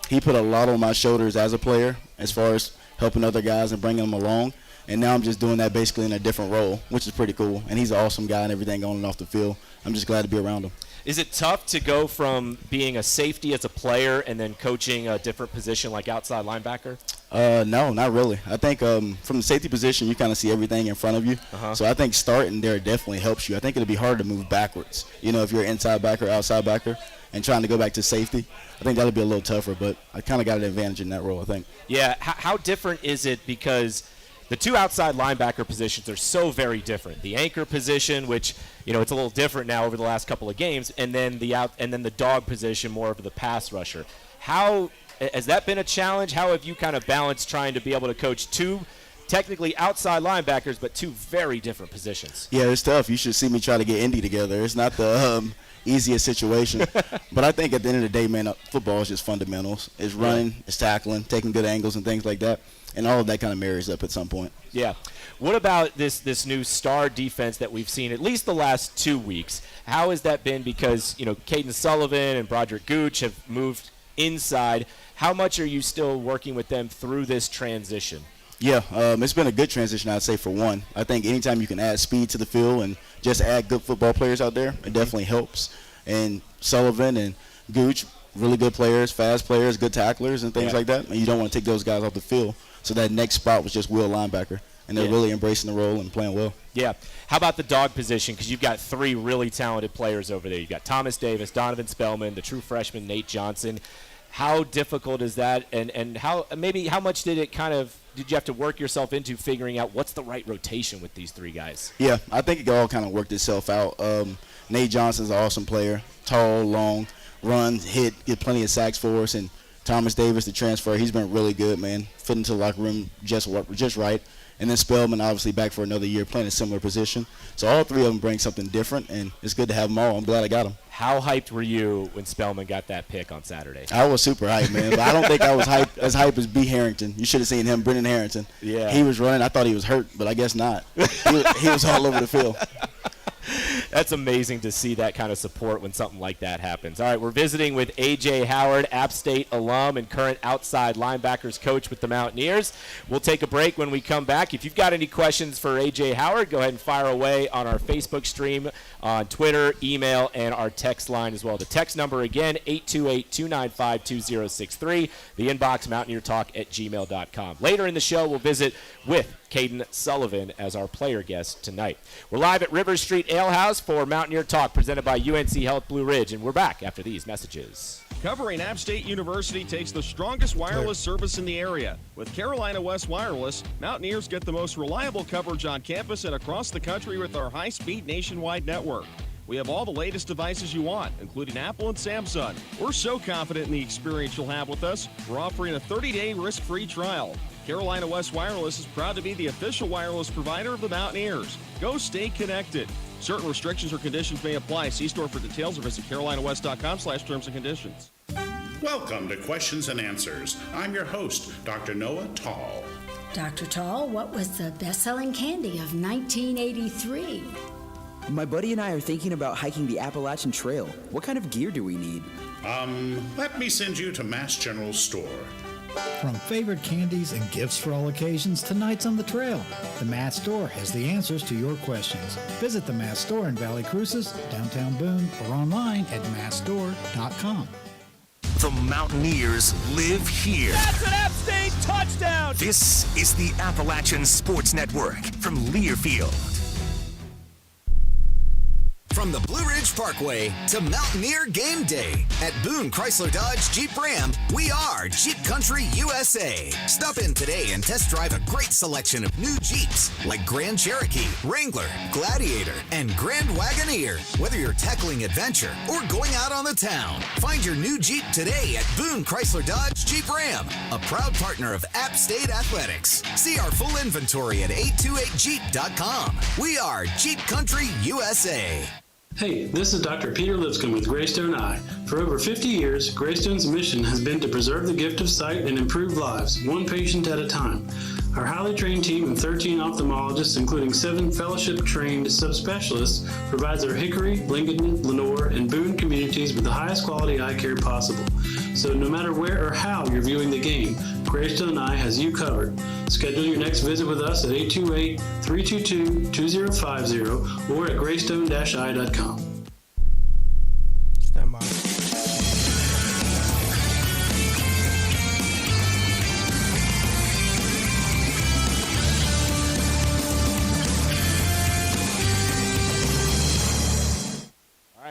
He put a lot on my shoulders as a player as far as helping other guys and bringing them along. And now I'm just doing that basically in a different role, which is pretty cool. And he's an awesome guy and everything on and off the field. I'm just glad to be around him. Is it tough to go from being a safety as a player and then coaching a different position like outside linebacker? No, not really. I think from the safety position, you kind of see everything in front of you. So I think starting there definitely helps you. I think it'll be hard to move backwards. If you're inside backer, outside backer, and trying to go back to safety, I think that'll be a little tougher. But I kind of got an advantage in that role, I think. Yeah. How different is it? Because the two outside linebacker positions are so very different. The anchor position, which it's a little different now over the last couple of games, and then the dog position, more of the pass rusher. How has that been a challenge? How have you kind of balanced trying to be able to coach two technically outside linebackers, but two very different positions? Yeah, it's tough. You should see me try to get Indy together. It's not the easiest situation. But I think at the end of the day, man, football is just fundamentals. It's running, it's tackling, taking good angles and things like that. And all of that kind of marries up at some point. Yeah. What about this new star defense that we've seen at least the last 2 weeks? How has that been? Because, Kaden Sullivan and Broderick Gooch have moved inside. How much are you still working with them through this transition? Yeah, it's been a good transition, I'd say, for one. I think anytime you can add speed to the field and just add good football players out there, it definitely helps. And Sullivan and Gooch, really good players, fast players, good tacklers and things like that. And you don't want to take those guys off the field. So that next spot was just will linebacker. and they're really embracing the role and playing well. Yeah. How about the dog position? Because you've got 3 really talented players over there. You've got Thomas Davis, Donovan Spellman, the true freshman Nate Johnson. How difficult is that, and how much did you have to work yourself into figuring out what's the right rotation with these 3 guys? Yeah, I think it all kind of worked itself out. Nate Johnson's an awesome player, tall, long, run, hit, get plenty of sacks for us, and Thomas Davis, the transfer, he's been really good, man. Fit into the locker room just right. And then Spellman, obviously, back for another year, playing a similar position. So all 3 of them bring something different, and it's good to have them all. I'm glad I got them. How hyped were you when Spellman got that pick on Saturday? I was super hyped, man. But I don't think I was as hyped as B. Harrington. You should have seen him, Brendan Harrington. Yeah. He was running. I thought he was hurt, but I guess not. He was all over the field. That's amazing to see that kind of support when something like that happens. All right, we're visiting with A.J. Howard, App State alum and current outside linebackers coach with the Mountaineers. We'll take a break. When we come back, if you've got any questions for A.J. Howard, go ahead and fire away on our Facebook stream, on Twitter, email, and our text line as well. The text number again, 828-295-2063. The inbox, mountaineertalk@gmail.com. Later in the show, we'll visit with Kaden Sullivan as our player guest tonight. We're live at Rivers Street Ale House for Mountaineer Talk, presented by UNC Health Blue Ridge, and we're back after these messages. Covering App State University takes the strongest wireless service in the area. With Carolina West Wireless, Mountaineers get the most reliable coverage on campus and across the country with our high-speed nationwide network. We have all the latest devices you want, including Apple and Samsung. We're so confident in the experience you'll have with us, we're offering a 30-day risk-free trial. Carolina West Wireless is proud to be the official wireless provider of the Mountaineers. Go stay connected. Certain restrictions or conditions may apply. See store for details or visit carolinawest.com/terms and conditions. Welcome to Questions and Answers. I'm your host, Dr. Noah Tall. Dr. Tall, what was the best-selling candy of 1983? My buddy and I are thinking about hiking the Appalachian Trail. What kind of gear do we need? Let me send you to Mass General Store. From favorite candies and gifts for all occasions to nights on the trail, the Mass Store has the answers to your questions. Visit the Mass Store in Valley Cruces, downtown Boone, or online at massstore.com. The Mountaineers live here. That's an App State touchdown! This is the Appalachian Sports Network from Learfield. From the Blue Ridge Parkway to Mountaineer Game Day. At Boone Chrysler Dodge Jeep Ram, we are Jeep Country USA. Stop in today and test drive a great selection of new Jeeps like Grand Cherokee, Wrangler, Gladiator, and Grand Wagoneer. Whether you're tackling adventure or going out on the town, find your new Jeep today at Boone Chrysler Dodge Jeep Ram, a proud partner of App State Athletics. See our full inventory at 828jeep.com. We are Jeep Country USA. Hey, this is Dr. Peter Lipscomb with Greystone Eye. For over 50 years, Greystone's mission has been to preserve the gift of sight and improve lives, one patient at a time. Our highly trained team of 13 ophthalmologists, including 7 fellowship-trained subspecialists, provides our Hickory, Lincoln, Lenore, and Boone communities with the highest quality eye care possible. So no matter where or how you're viewing the game, Greystone Eye has you covered. Schedule your next visit with us at 828-322-2050 or at greystone-eye.com. Stand by.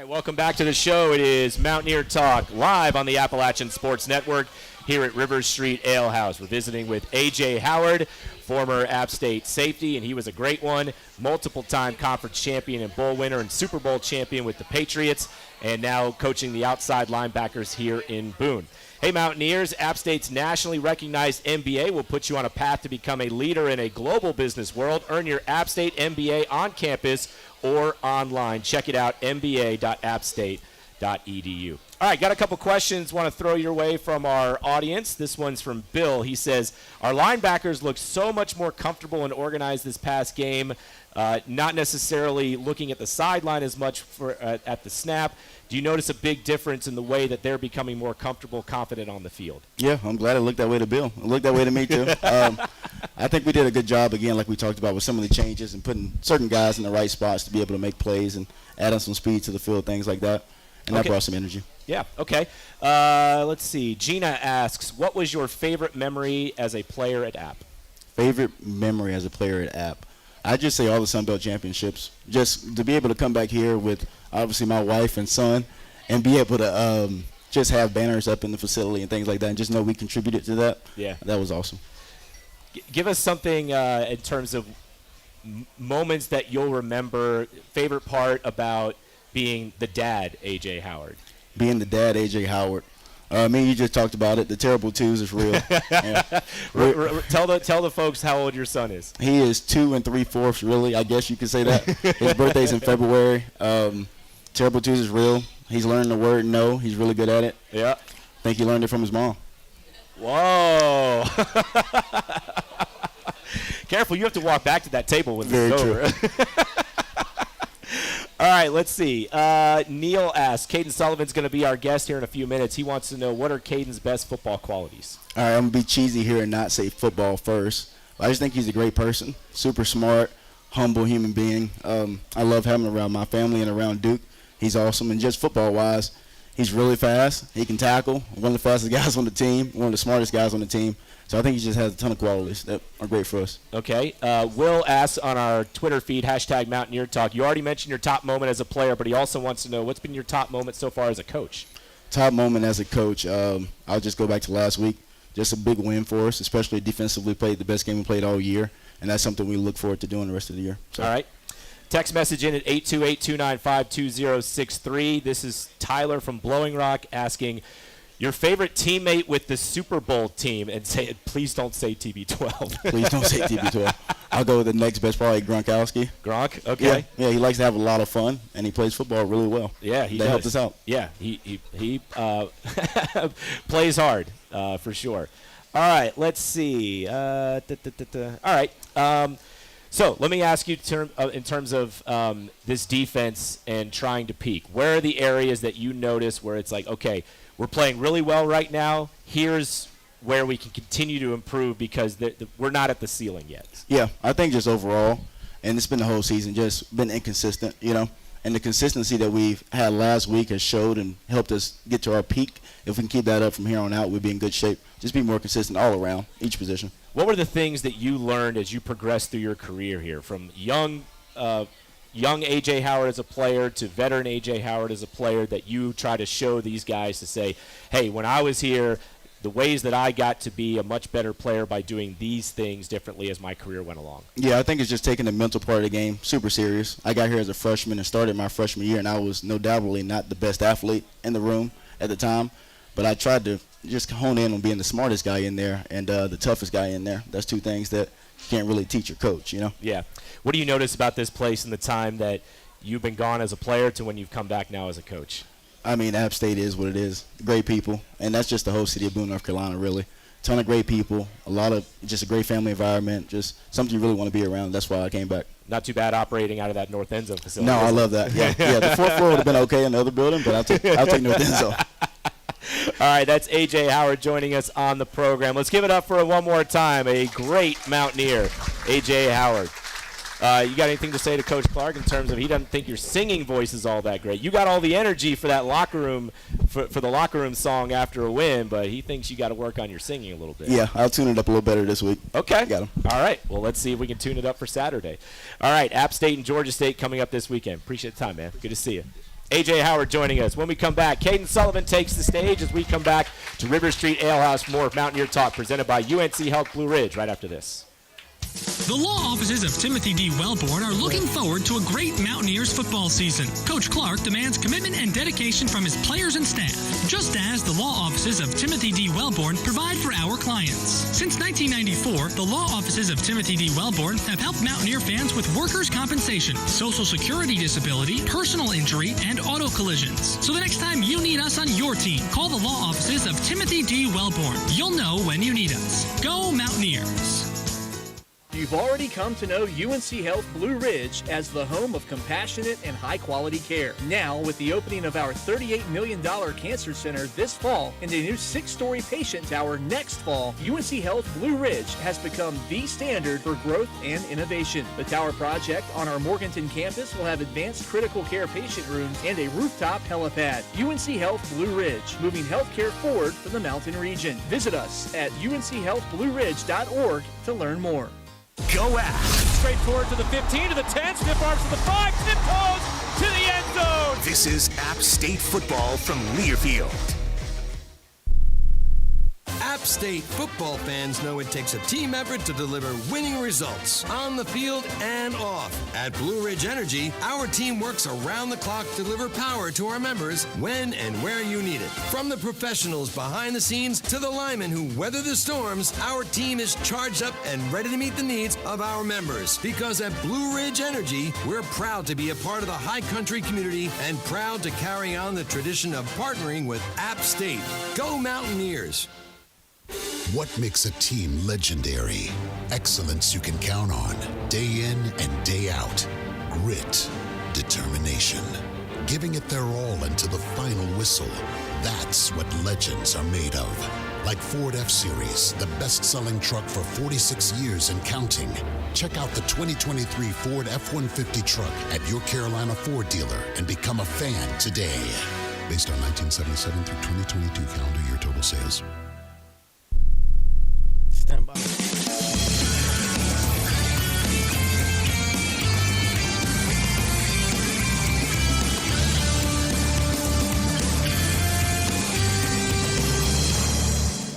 Welcome back to the show. It is Mountaineer Talk live on the Appalachian Sports Network here at Rivers Street Ale House. We're visiting with A.J. Howard, former App State safety, and he was a great one, multiple-time conference champion and bowl winner and Super Bowl champion with the Patriots, and now coaching the outside linebackers here in Boone. Hey, Mountaineers, App State's nationally recognized MBA will put you on a path to become a leader in a global business world. Earn your App State MBA on campus or online. Check it out, mba.appstate.edu. All right, got a couple questions want to throw your way from our audience. This one's from Bill. He says, our linebackers look so much more comfortable and organized this past game, not necessarily looking at the sideline as much at the snap. Do you notice a big difference in the way that they're becoming more comfortable, confident on the field? Yeah, I'm glad it looked that way to Bill. It looked that way to me, too. I think we did a good job, again, like we talked about, with some of the changes and putting certain guys in the right spots to be able to make plays and adding some speed to the field, things like that. And that brought some energy. Yeah, okay. Let's see. Gina asks, what was your favorite memory as a player at App? Favorite memory as a player at App? I just say all the Sun Belt championships. Just to be able to come back here with obviously my wife and son, and be able to just have banners up in the facility and things like that, and just know we contributed to that. Yeah, that was awesome. Give us something in terms of moments that you'll remember. Favorite part about being the dad, A.J. Howard. Being the dad, A.J. Howard. You just talked about it. The terrible twos is real. Yeah. Tell the folks how old your son is. He is 2 3/4, really. I guess you could say that. His birthday's in February. Terrible twos is real. He's learning the word no. He's really good at it. Yeah. I think he learned it from his mom. Whoa. Careful, you have to walk back to that table when this is over. All right, let's see. Neil asks, Kaden Sullivan's going to be our guest here in a few minutes. He wants to know, what are Caden's best football qualities? All right, I'm going to be cheesy here and not say football first. I just think he's a great person, super smart, humble human being. I love having him around my family and around Duke. He's awesome. And just football-wise, he's really fast. He can tackle. One of the fastest guys on the team, one of the smartest guys on the team. So I think he just has a ton of qualities that are great for us. Okay. Will asks on our Twitter feed, hashtag Mountaineer Talk. You already mentioned your top moment as a player, but he also wants to know, what's been your top moment so far as a coach? Top moment as a coach, I'll just go back to last week. Just a big win for us, especially defensively. Played the best game we played all year, and that's something we look forward to doing the rest of the year. So. All right. Text message in at 828-295-2063. This is Tyler from Blowing Rock asking, your favorite teammate with the Super Bowl team, and please don't say TB12. Please don't say TB12. I'll go with the next best, probably Gronkowski. Gronk, okay. Yeah, he likes to have a lot of fun, and he plays football really well. Yeah, he does. That helped us out. Yeah, he plays hard for sure. All right, let's see. All right. So let me ask you in terms of this defense and trying to peak. Where are the areas that you notice where it's like, okay, we're playing really well right now. Here's where we can continue to improve because we're not at the ceiling yet. Yeah, I think just overall, and it's been the whole season, just been inconsistent, And the consistency that we've had last week has showed and helped us get to our peak. If we can keep that up from here on out, we'll be in good shape. Just be more consistent all around, each position. What were the things that you learned as you progressed through your career here, from young A.J. Howard as a player to veteran A.J. Howard as a player, that you try to show these guys to say, hey, when I was here, the ways that I got to be a much better player by doing these things differently as my career went along? Yeah, I think it's just taking the mental part of the game super serious. I got here as a freshman and started my freshman year, and I was no doubtly not the best athlete in the room at the time, but I tried to just hone in on being the smartest guy in there and the toughest guy in there. That's two things that you can't really teach your coach, Yeah. What do you notice about this place in the time that you've been gone as a player to when you've come back now as a coach? I mean, App State is what it is. Great people, and that's just the whole city of Boone, North Carolina, really. Ton of great people, just a great family environment, just something you really want to be around. That's why I came back. Not too bad operating out of that North End Zone facility. No, I love that. Yeah, the fourth floor would have been okay in the other building, but I'll take North End Zone. All right, that's A.J. Howard joining us on the program. Let's give it up for one more time. A great Mountaineer, A.J. Howard. You got anything to say to Coach Clark in terms of he doesn't think your singing voice is all that great? You got all the energy for that locker room, for the locker room song after a win, but he thinks you got to work on your singing a little bit. Yeah, I'll tune it up a little better this week. Okay. Got him. All right. Well, let's see if we can tune it up for Saturday. All right, App State and Georgia State coming up this weekend. Appreciate the time, man. Good to see you. A.J. Howard joining us. When we come back, Kaden Sullivan takes the stage as we come back to River Street Ale House. More of Mountaineer Talk presented by UNC Health Blue Ridge right after this. The law offices of Timothy D. Wellborn are looking forward to a great Mountaineers football season. Coach Clark demands commitment and dedication from his players and staff, just as the law offices of Timothy D. Wellborn provide for our clients. Since 1994, the law offices of Timothy D. Wellborn have helped Mountaineer fans with workers' compensation, Social Security disability, personal injury, and auto collisions. So the next time you need us on your team, call the law offices of Timothy D. Wellborn. You'll know when you need us. Go Mountaineers! You've already come to know UNC Health Blue Ridge as the home of compassionate and high-quality care. Now, with the opening of our $38 million cancer center this fall and a new 6-story patient tower next fall, UNC Health Blue Ridge has become the standard for growth and innovation. The tower project on our Morganton campus will have advanced critical care patient rooms and a rooftop helipad. UNC Health Blue Ridge, moving healthcare forward for the mountain region. Visit us at unchealthblueridge.org to learn more. Go out. Straight forward to the 15, to the 10, stiff arms to the 5, tiptoes to the end zone. This is App State football from Learfield. App State football fans know it takes a team effort to deliver winning results on the field and off. At Blue Ridge Energy, our team works around the clock to deliver power to our members when and where you need it. From the professionals behind the scenes to the linemen who weather the storms, our team is charged up and ready to meet the needs of our members. Because at Blue Ridge Energy, we're proud to be a part of the high country community and proud to carry on the tradition of partnering with App State. Go Mountaineers! What makes a team legendary? Excellence you can count on, day in and day out. Grit, determination, giving it their all until the final whistle. That's what legends are made of. Like Ford F-Series, the best-selling truck for 46 years and counting. Check out the 2023 Ford F-150 truck at your Carolina Ford dealer and become a fan today. Based on 1977 through 2022 calendar year total sales. Stand by.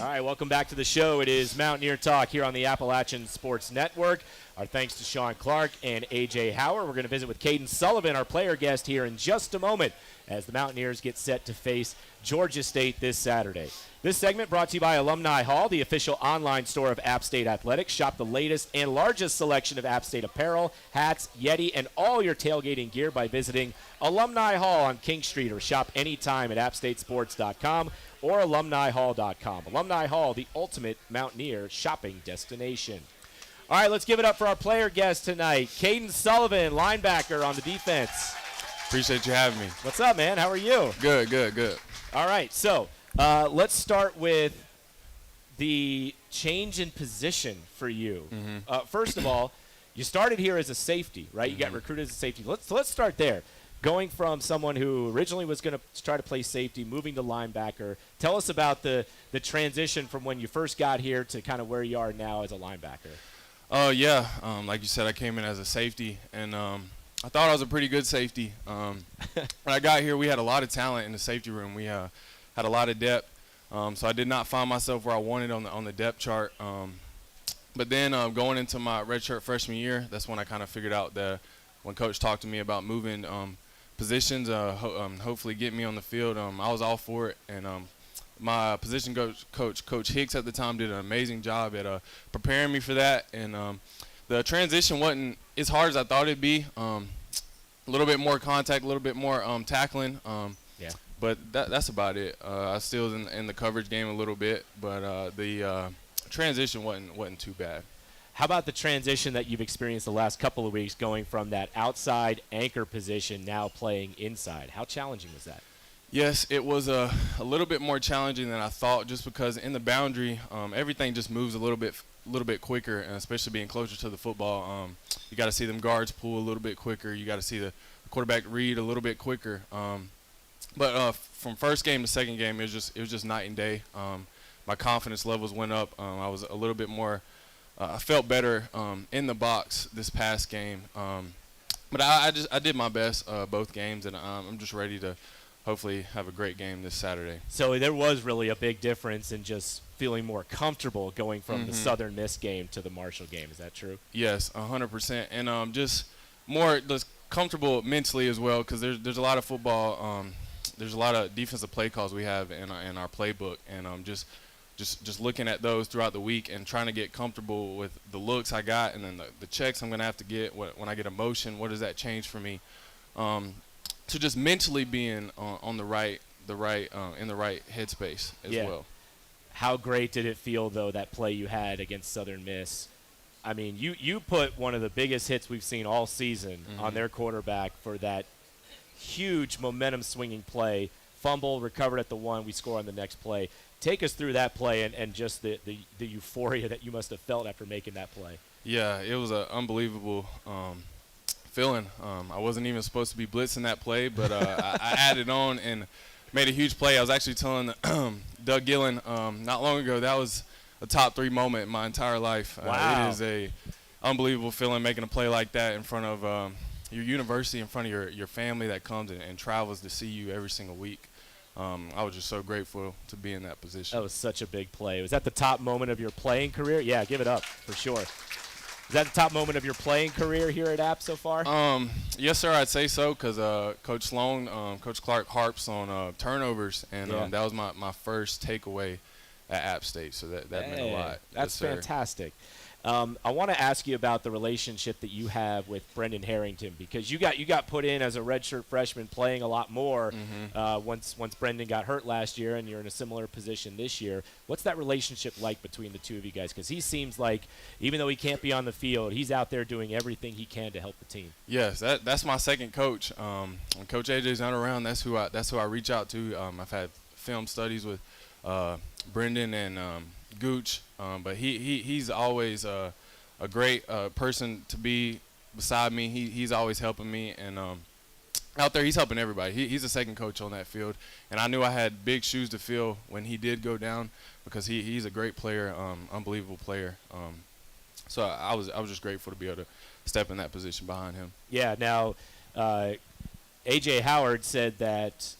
All right, welcome back to the show. It is Mountaineer Talk here on the Appalachian Sports Network. Our thanks to Shawn Clark and A.J. Howard. We're going to visit with Kaden Sullivan, our player guest, here in just a moment as the Mountaineers get set to face Georgia State this Saturday. This segment brought to you by Alumni Hall, the official online store of App State Athletics. Shop the latest and largest selection of App State apparel, hats, Yeti, and all your tailgating gear by visiting Alumni Hall on King Street, or shop anytime at appstatesports.com or alumnihall.com. Alumni Hall, the ultimate Mountaineer shopping destination. All right, let's give it up for our player guest tonight, Kaden Sullivan, linebacker on the defense. Appreciate you having me. What's up, man? How are you? Good. All right, so let's start with the change in position for you. First of all, you started here as a safety, right? You got recruited as a safety. Let's start there. Going from someone who originally was going to try to play safety, moving to linebacker. Tell us about the transition from when you first got here to kind of where you are now as a linebacker. Like you said, I came in as a safety, and I thought I was a pretty good safety. When I got here, we had a lot of talent in the safety room. We had a lot of depth, so I did not find myself where I wanted on the depth chart. But then going into my redshirt freshman year, that's when I kind of figured out that when Coach talked to me about moving positions, hopefully get me on the field, I was all for it. And my position Coach Hicks at the time, did an amazing job at preparing me for that. And the transition wasn't as hard as I thought it'd be. A little bit more contact, a little bit more tackling. But that's about it. I still was in the coverage game a little bit, but the transition wasn't too bad. How about the transition that you've experienced the last couple of weeks, going from that outside anchor position now playing inside? How challenging was that? Yes, it was a little bit more challenging than I thought, just because in the boundary, everything just moves a little bit quicker, and especially being closer to the football, you got to see them guards pull a little bit quicker. You got to see the quarterback read a little bit quicker. But from first game to second game, it was just night and day. My confidence levels went up. I was a little bit more. I felt better in the box this past game. But I did my best both games, and I'm just ready to hopefully have a great game this Saturday. So there was really a big difference in just feeling more comfortable going from the Southern Miss game to the Marshall game. Is that true? Yes, 100%. And just more just comfortable mentally as well, because there's a lot of football. There's a lot of defensive play calls we have in our playbook, and just looking at those throughout the week and trying to get comfortable with the looks I got, and then the checks I'm going to have to get when I get a motion. What does that change for me? To just mentally being in the right headspace as well. How great did it feel, though, that play you had against Southern Miss I mean, you put one of the biggest hits we've seen all season on their quarterback for that huge momentum-swinging play. Fumble, recovered at the 1, we score on the next play. Take us through that play and just the euphoria that you must have felt after making that play. Yeah, it was an unbelievable feeling. I wasn't even supposed to be blitzing that play, but I added on and made a huge play. I was actually telling Doug Gillen not long ago that was a top 3 moment in my entire life. Wow. It is a unbelievable feeling making a play like that in front of your university, in front of your family that comes and travels to see you every single week. I was just so grateful to be in that position. That was such a big play. Was that the top moment of your playing career? Yeah, give it up for sure. Is that the top moment of your playing career here at App so far? Yes, sir, I'd say so, because Coach Sloan, Coach Clark harps on turnovers, and that was my first takeaway at App State, so that meant a lot. That's yes, fantastic. I want to ask you about the relationship that you have with Brendan Harrington, because you got put in as a redshirt freshman playing a lot more once Brendan got hurt last year, and you're in a similar position this year. What's that relationship like between the two of you guys? Because he seems like, even though he can't be on the field, he's out there doing everything he can to help the team. Yes, that's my second coach. When Coach AJ's not around, that's who I reach out to. I've had film studies with Brendan and Gooch, but he's always a great person to be beside me. He's always helping me, and out there he's helping everybody. He's a second coach on that field, and I knew I had big shoes to fill when he did go down, because he's a great player, unbelievable player. So I was just grateful to be able to step in that position behind him. Yeah. Now, AJ Howard said that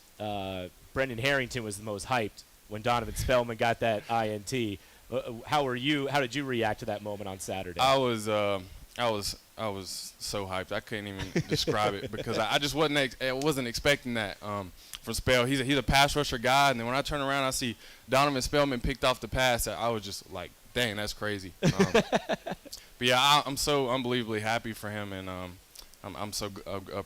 Brendan Harrington was the most hyped when Donovan Spellman got that INT. How did you react to that moment on Saturday? I was so hyped. I couldn't even describe it, because I just wasn't expecting that from Spell. He's a pass rusher guy, and then when I turn around, I see Donovan Spellman picked off the pass. I was just like, dang, that's crazy. But yeah, I'm so unbelievably happy for him, and I'm so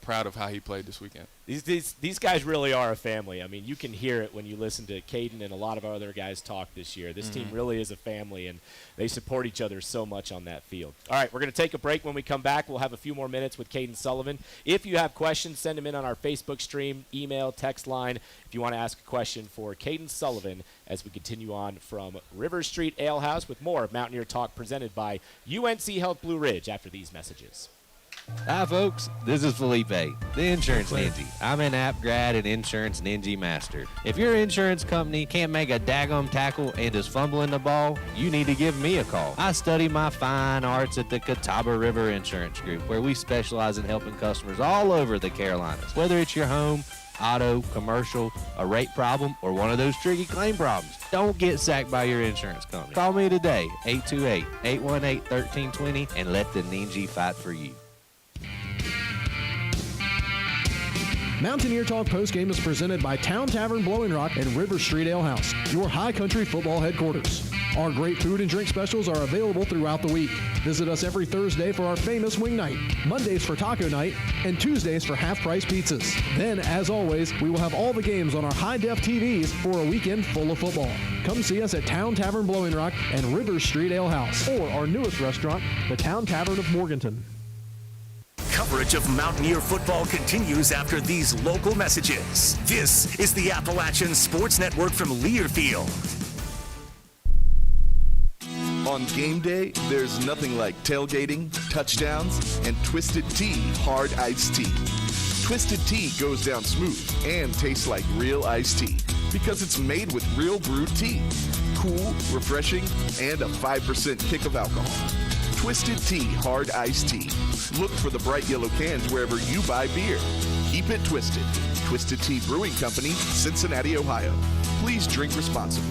proud of how he played this weekend. These guys really are a family. I mean, you can hear it when you listen to Caden and a lot of our other guys talk this year. This team really is a family, and they support each other so much on that field. All right, we're going to take a break. When we come back, we'll have a few more minutes with Kaden Sullivan. If you have questions, send them in on our Facebook stream, email, text line, if you want to ask a question for Kaden Sullivan, as we continue on from River Street Ale House with more of Mountaineer Talk presented by UNC Health Blue Ridge after these messages. Hi folks, this is Felipe, the Insurance Ninja. I'm an app grad and Insurance Ninja Master. If your insurance company can't make a daggum tackle and is fumbling the ball, you need to give me a call. I study my fine arts at the Catawba River Insurance Group, where we specialize in helping customers all over the Carolinas. Whether it's your home, auto, commercial, a rate problem, or one of those tricky claim problems, don't get sacked by your insurance company. Call me today, 828-818-1320, and let the Ninja fight for you. Mountaineer Talk postgame is presented by Town Tavern Blowing Rock and River Street Ale House, your high country football headquarters. Our great food and drink specials are available throughout the week. Visit us every Thursday for our famous wing night, Mondays for taco night, and Tuesdays for half-price pizzas. Then, as always, we will have all the games on our high-def TVs for a weekend full of football. Come see us at Town Tavern Blowing Rock and River Street Ale House, or our newest restaurant, the Town Tavern of Morganton. Coverage of Mountaineer football continues after these local messages. This is the Appalachian Sports Network from Learfield. On game day, there's nothing like tailgating, touchdowns, and Twisted Tea hard iced tea. Twisted Tea goes down smooth and tastes like real iced tea because it's made with real brewed tea. Cool, refreshing, and a 5% kick of alcohol. Twisted Tea hard iced tea. Look for the bright yellow cans wherever you buy beer. Keep it twisted. Twisted Tea Brewing Company, Cincinnati, Ohio. Please drink responsibly.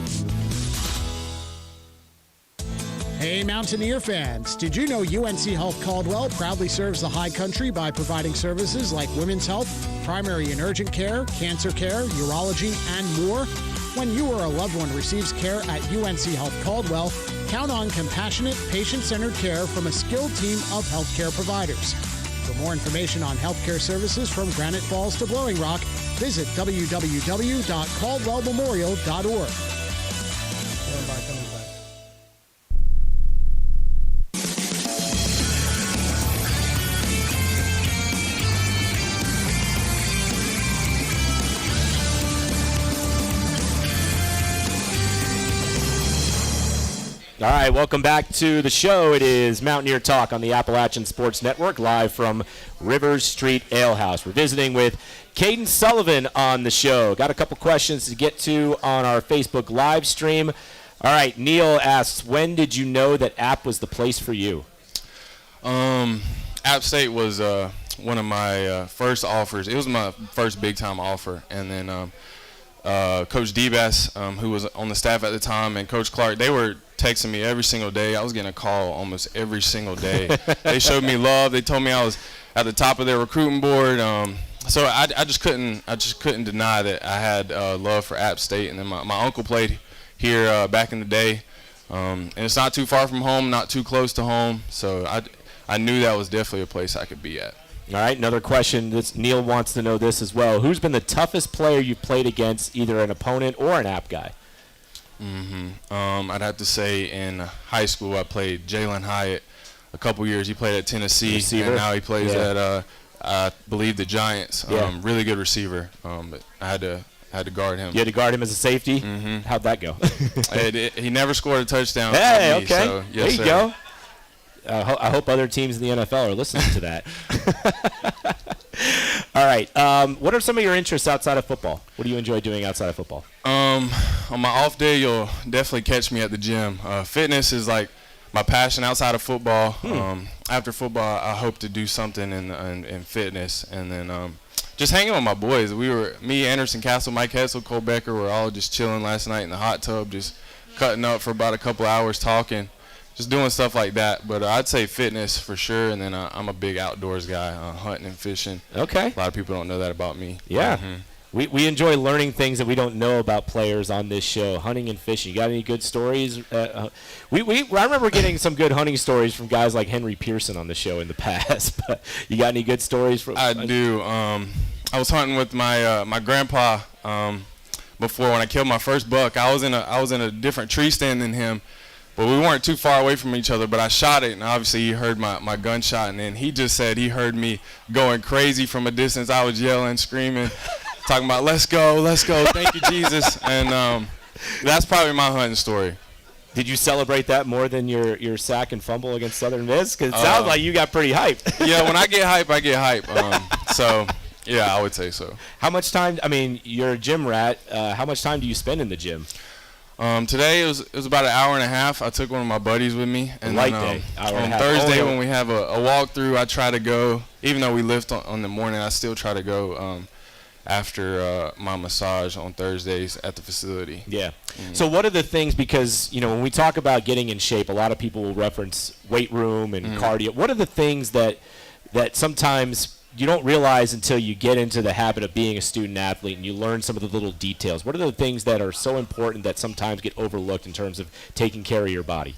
Hey Mountaineer fans, did you know UNC Health Caldwell proudly serves the high country by providing services like women's health, primary and urgent care, cancer care, urology, and more? When you or a loved one receives care at UNC Health Caldwell, count on compassionate, patient-centered care from a skilled team of healthcare providers. For more information on healthcare services from Granite Falls to Blowing Rock, visit www.caldwellmemorial.org. All right, welcome back to the show. It is Mountaineer Talk on the Appalachian Sports Network, live from Rivers Street Ale House. We're visiting with Kaden Sullivan on the show. Got a couple questions to get to on our Facebook live stream. All right, Neil asks, when did you know that App was the place for you? App State was one of my first offers. It was my first big-time offer. And then Coach Debas, who was on the staff at the time, and Coach Clark, they were texting me every single day. I was getting a call almost every single day. They showed me love. They told me I was at the top of their recruiting board. So I just couldn't deny that I had love for App State. And then my uncle played here back in the day, and it's not too far from home, not too close to home. So I knew that was definitely a place I could be at. All right, another question. Neil wants to know this as well. Who's been the toughest player you've played against, either an opponent or an App guy? I'd have to say in high school I played Jalen Hyatt a couple years. He played at Tennessee, Receiver. And now he plays at I believe the Giants. Really good receiver. But I had to guard him. You had to guard him as a safety? How'd that go? He never scored a touchdown. Hey, on me, okay. So, yes, there you go. I hope other teams in the NFL are listening to that. All right. What are some of your interests outside of football? What do you enjoy doing outside of football? On my off day, you'll definitely catch me at the gym. Fitness is like my passion outside of football. After football, I hope to do something in fitness. And then just hanging with my boys. Me, Anderson Castle, Mike Hetzel, Cole Becker, were all just chilling last night in the hot tub, just cutting up for about a couple hours talking. Just doing stuff like that. But I'd say fitness for sure, and then I'm a big outdoors guy, hunting and fishing. Okay. A lot of people don't know that about me. Yeah. We enjoy learning things that we don't know about players on this show, hunting and fishing. You got any good stories? I remember getting some good hunting stories from guys like Henry Pearson on the show in the past. But you got any good stories? I do. I was hunting with my grandpa before when I killed my first buck. I was in a different tree stand than him. But we weren't too far away from each other, but I shot it, and obviously he heard my gunshot, and then he just said he heard me going crazy from a distance. I was yelling, screaming, talking about, let's go, thank you, Jesus. And that's probably my hunting story. Did you celebrate that more than your sack and fumble against Southern Miss? Because it sounds like you got pretty hyped. Yeah, when I get hype, I get hype. So, yeah, I would say so. How much time, you're a gym rat. How much time do you spend in the gym? Today it was about an hour and a half. I took one of my buddies with me. And light then, day. On Thursday when we have a walkthrough, I try to go. Even though we lift on the morning, I still try to go after my massage on Thursdays at the facility. Yeah. So what are the things, because when we talk about getting in shape, a lot of people will reference weight room and cardio. What are the things that sometimes you don't realize until you get into the habit of being a student athlete and you learn some of the little details? What are the things that are so important that sometimes get overlooked in terms of taking care of your body?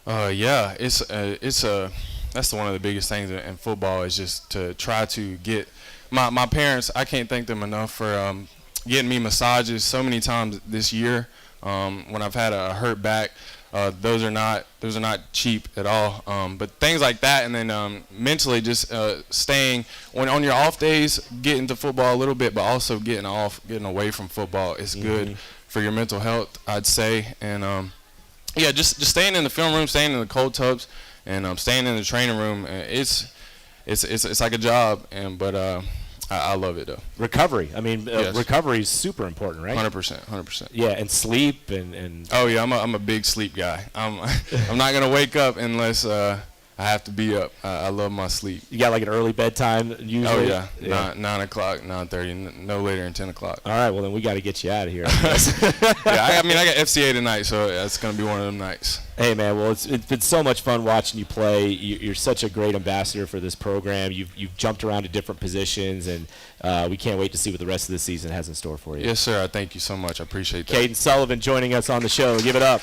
Yeah, that's one of the biggest things in football is just to try to get my parents. I can't thank them enough for getting me massages so many times this year when I've had a hurt back. Those are not cheap at all. But things like that, and then mentally just staying on your off days, getting to football a little bit, but also getting away from football is good for your mental health, I'd say. And just staying in the film room, staying in the cold tubs, and staying in the training room. It's like a job, but I love it though. Recovery. Yes. Recovery is super important, right? 100%. Yeah, and sleep and. Oh yeah, I'm a big sleep guy. I'm not gonna wake up unless I have to be up. I love my sleep. You got like an early bedtime usually? Oh yeah, 9 o'clock, 9:30, no later than 10 o'clock. All right, well then we got to get you out of here. Yeah, I got FCA tonight, so that's gonna be one of them nights. Hey man, well it's been so much fun watching you play. You're such a great ambassador for this program. You've jumped around to different positions, and we can't wait to see what the rest of the season has in store for you. Yes sir, thank you so much. I appreciate that. Kaden Sullivan joining us on the show. Give it up.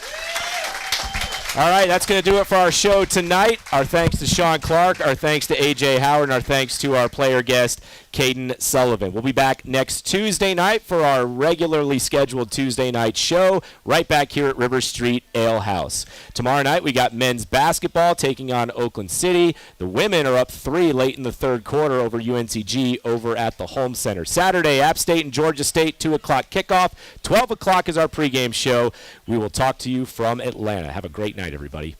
All right, that's going to do it for our show tonight. Our thanks to Shawn Clark, our thanks to A.J. Howard, and our thanks to our player guest, Kaden Sullivan. We'll be back next Tuesday night for our regularly scheduled Tuesday night show, right back here at River Street Ale House. Tomorrow night we got men's basketball taking on Oakland City. The women are up 3 late in the third quarter over UNCG over at the Home Center. Saturday, App State and Georgia State, 2 o'clock kickoff. 12 o'clock is our pregame show. We will talk to you from Atlanta. Have a great night, everybody.